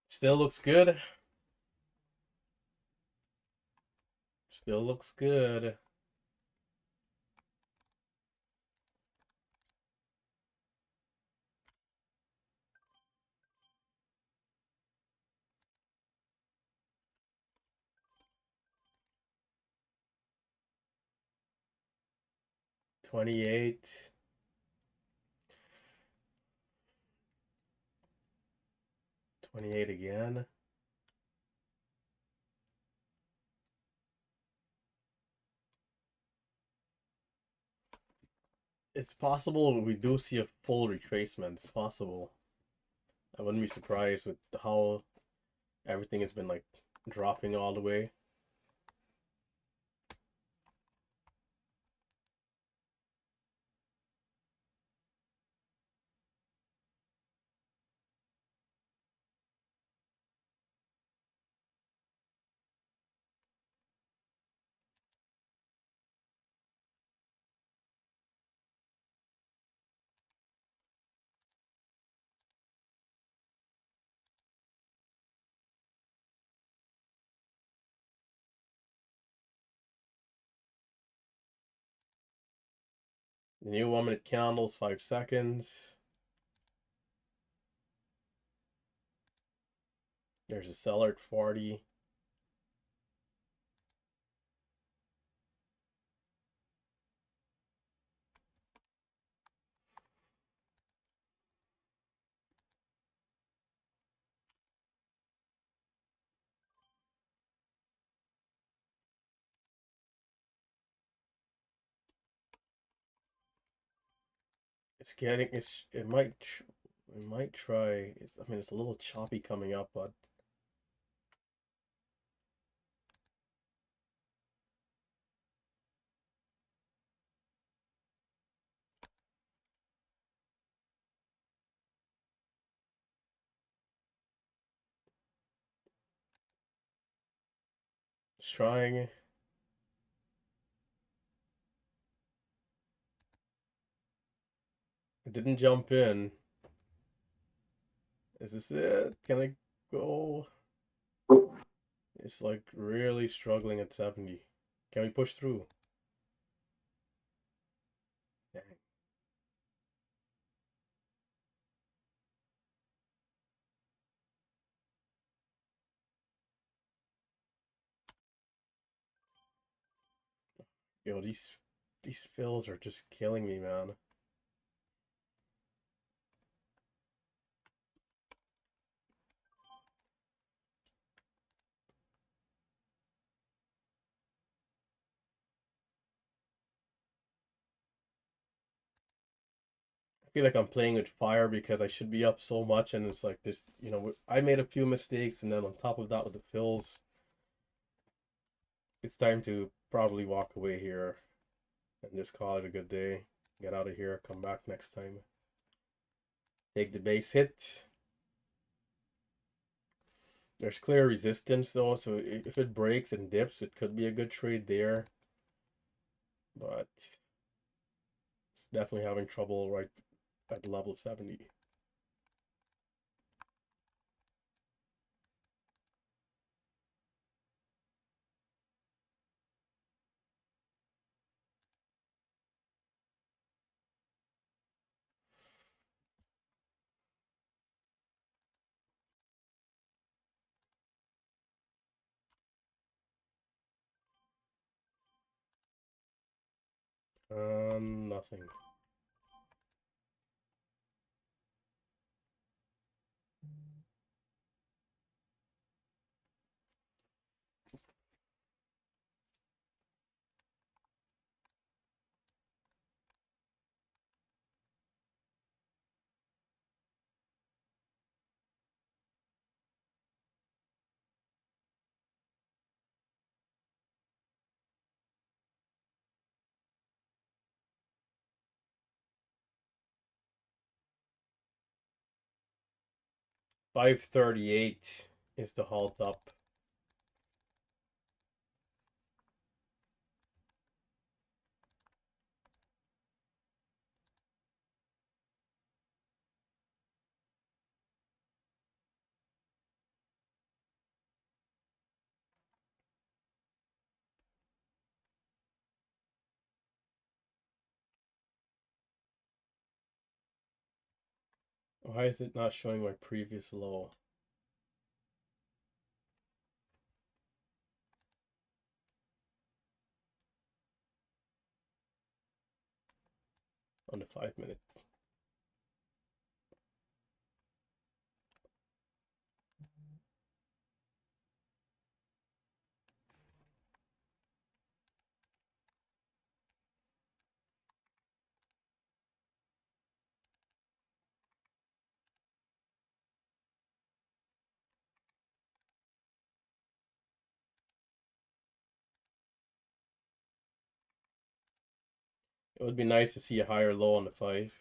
Still looks good. Still looks good. $28. $28 again. It's possible we do see a full retracement. It's possible. I wouldn't be surprised with how everything has been like dropping all the way. The new 1 minute candles, 5 seconds. There's a seller at 40. It might try. I mean, it's a little choppy coming up, but it's trying. It didn't jump in. Is this it? Can I go? It's like really struggling at 70. Can we push through? Dang. Yo, these fills are just killing me, man. I feel like I'm playing with fire because I should be up so much, and it's like this, I made a few mistakes, and then on top of that with the fills, it's time to probably walk away here and just call it a good day. Get out of here, come back next time. Take the base hit. There's clear resistance though, so if it breaks and dips, it could be a good trade there. but it's definitely having trouble right at the level of 70. Nothing. $538 is the halt up. Why is it not showing my previous low? On the 5 minute. It would be nice to see a higher low on the 5.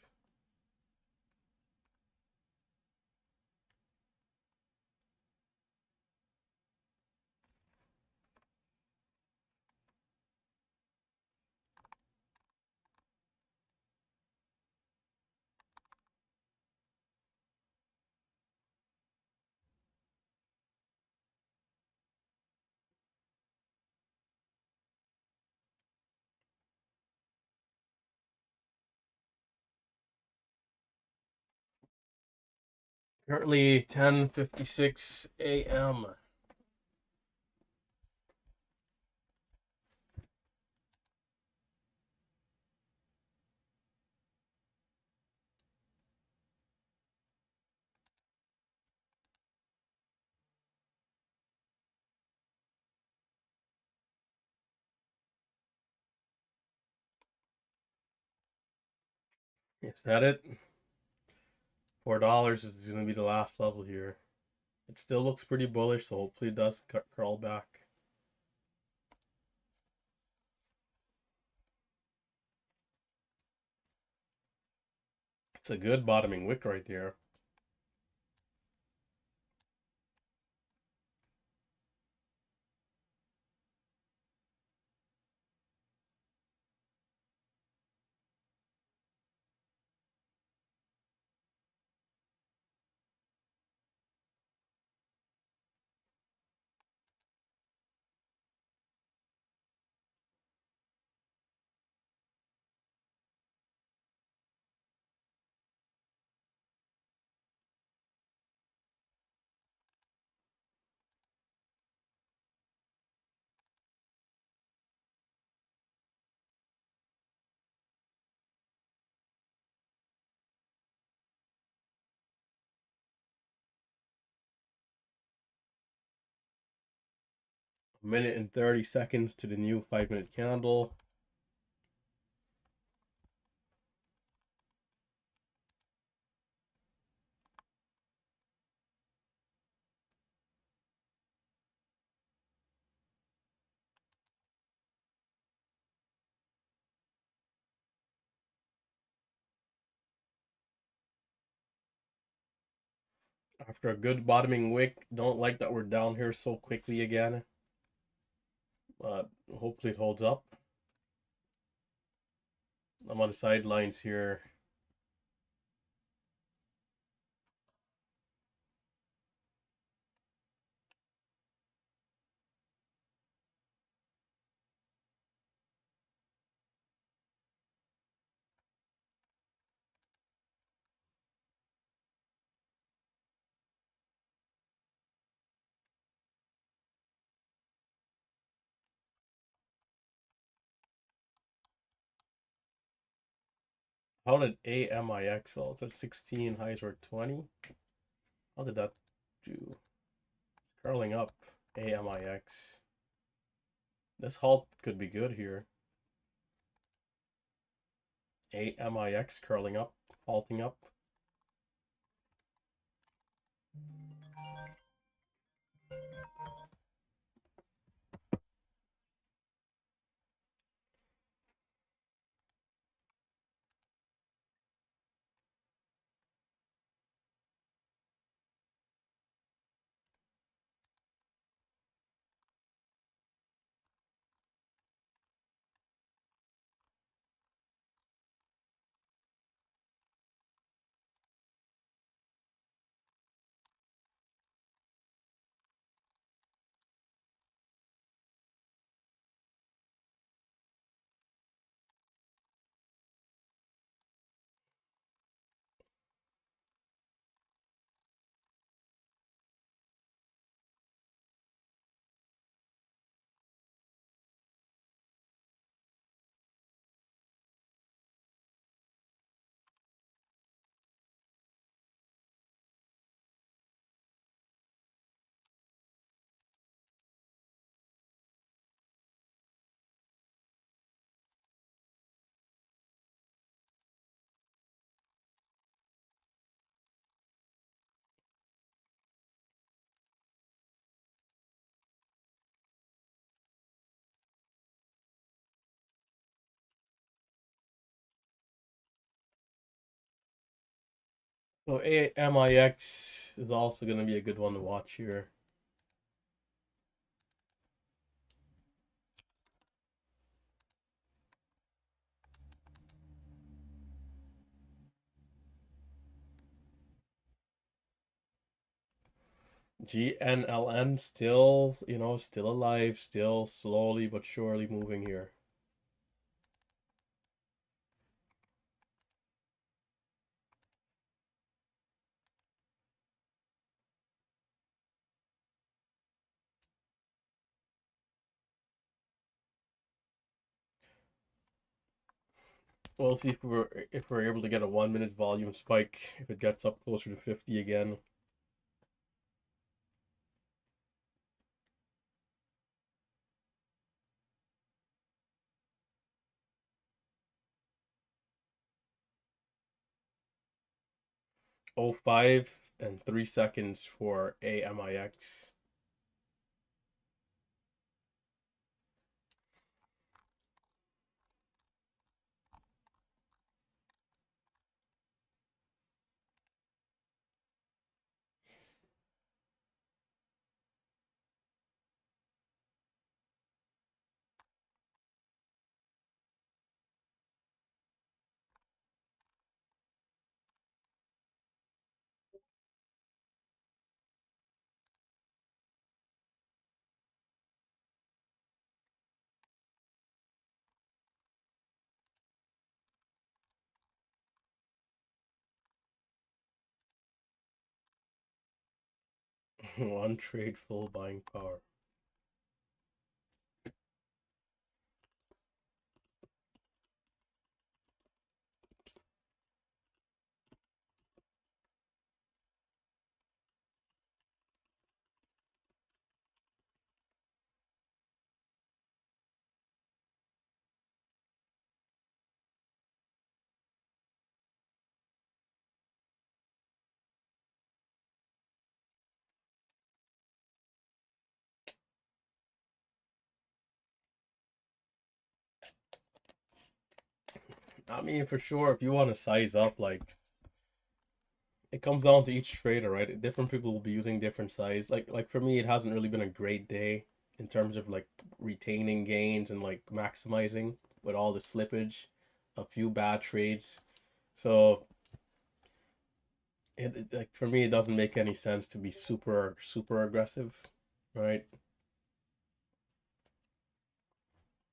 Currently 10:56 a.m. Is that it? $4 is going to be the last level here. It still looks pretty bullish, so hopefully it does crawl back. It's a good bottoming wick right there. A minute and 30 seconds to the new 5-minute candle. After a good bottoming wick, don't like that we're down here so quickly again. But hopefully it holds up. I'm on the sidelines here. How did AMIX? Well, it's at 16, highs were 20. How did that do? Curling up, AMIX. This halt could be good here. AMIX curling up, halting up. So AMIX is also going to be a good one to watch here. GNLN still, still alive, still slowly but surely moving here. We'll see if we're able to get a 1 minute volume spike if it gets up closer to 50 again. Oh 05 and 3 seconds for AMIX. One trade full buying power. I mean, for sure, if you want to size up, like it comes down to each trader, right? Different people will be using different size. Like for me, it hasn't really been a great day in terms of like retaining gains and like maximizing with all the slippage. a few bad trades. So like for me, it doesn't make any sense to be super aggressive, right?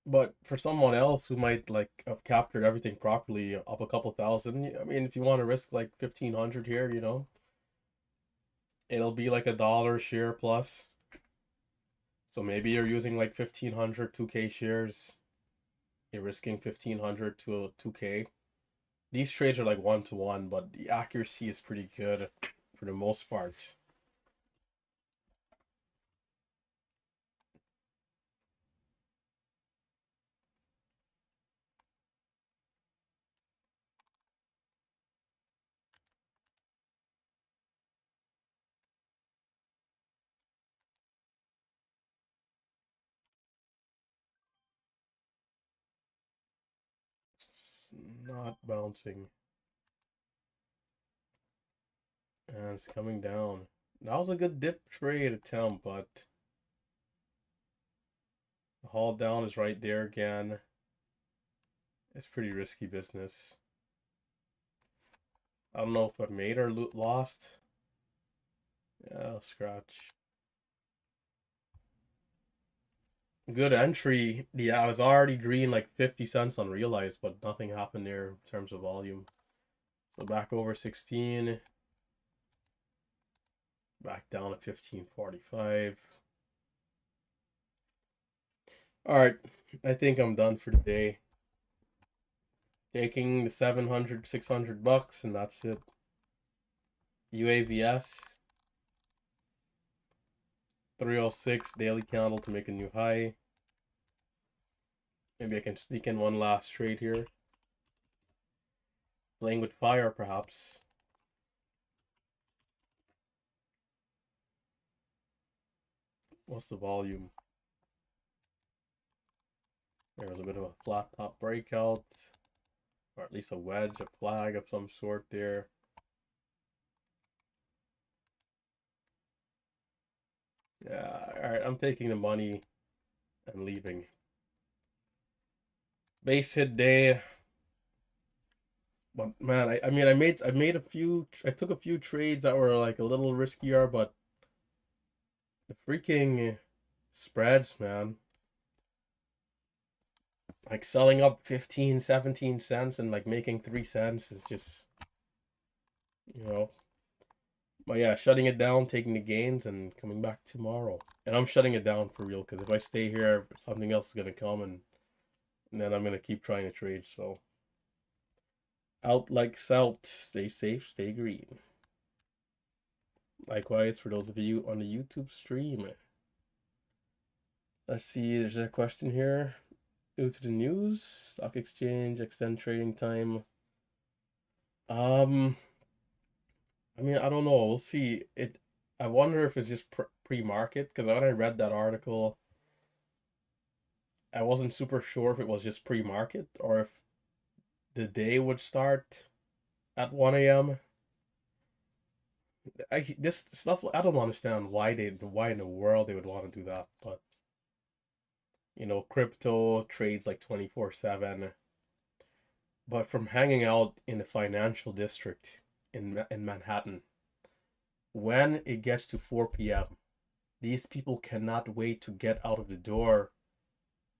But for someone else who might like have captured everything properly, up a couple thousand, I mean, if you want to risk like 1,500 here, it'll be like $1 share plus. So maybe you're using like 1,500 2K shares. You're risking 1,500 to a 2K. These trades are like 1-to-1, but the accuracy is pretty good for the most part. It's not bouncing. And it's coming down. That was a good dip trade attempt, but the haul down is right there again. It's pretty risky business. I don't know if I made or lost. Yeah, I'll scratch. Good entry. Yeah, I was already green like 50 cents unrealized, but nothing happened there in terms of volume. So back over 16. Back down to 15.45. Alright, I think I'm done for today. Taking the 700, 600 bucks, and that's it. UAVS. 306 daily candle to make a new high. Maybe I can sneak in one last trade here. Playing with fire, perhaps. What's the volume? There was a bit of a flat top breakout, or at least a wedge, a flag of some sort there. Yeah, alright, I'm taking the money and leaving. Base hit day. But man, I mean I took a few trades that were like a little riskier, but the freaking spreads, man. Like selling up 15, 17 cents and like making 3 cents is just, you know. But yeah, shutting it down, taking the gains, and coming back tomorrow. And I'm shutting it down for real, because if I stay here, something else is gonna come, and then I'm gonna keep trying to trade. So out like Selt, stay safe, stay green. Likewise for those of you on the YouTube stream. Let's see, there's a question here. Due to the news, stock exchange, extend trading time. I mean, I don't know. We'll see. I wonder if it's just pre-market, because when I read that article, I wasn't super sure if it was just pre-market or if the day would start at 1 a.m. This stuff, I don't understand why in the world they would want to do that, but crypto trades like 24/7. But from hanging out in the financial district in Manhattan, when it gets to 4 p.m., these people cannot wait to get out of the door,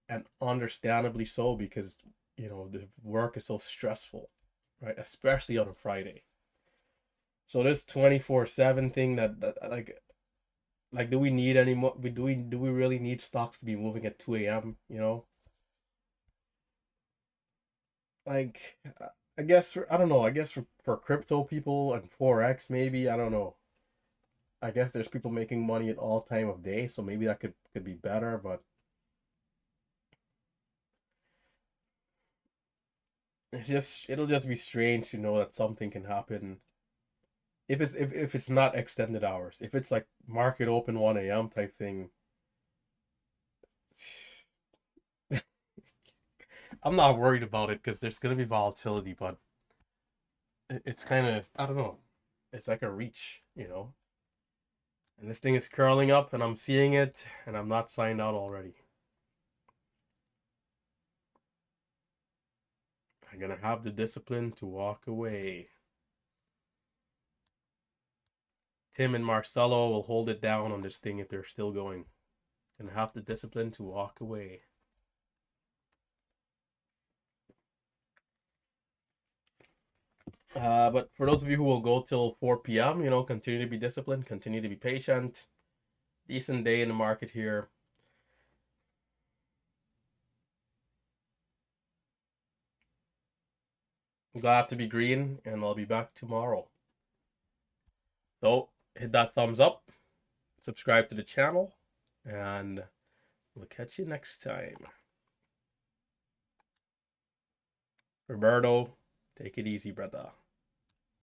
and understandably so, because the work is so stressful, right? Especially on a Friday. So this 24/7 thing that like do we need any more? Do we really need stocks to be moving at 2 a.m.? Like I guess I don't know. I guess for crypto people and forex maybe, I don't know. I guess there's people making money at all time of day, so maybe that could be better, but it'll just be strange to know that something can happen if it's not extended hours. If it's like market open 1 a.m. type thing, I'm not worried about it because there's gonna be volatility, but it's kind of, I don't know. It's like a reach. And this thing is curling up, and I'm seeing it, and I'm not signed out already. I'm gonna have the discipline to walk away. Tim and Marcelo will hold it down on this thing if they're still going. Gonna have the discipline to walk away. But for those of you who will go till 4 p.m., you know, continue to be disciplined, continue to be patient. Decent day in the market here. Glad to be green, and I'll be back tomorrow. So hit that thumbs up, subscribe to the channel, and we'll catch you next time. Roberto, take it easy, brother.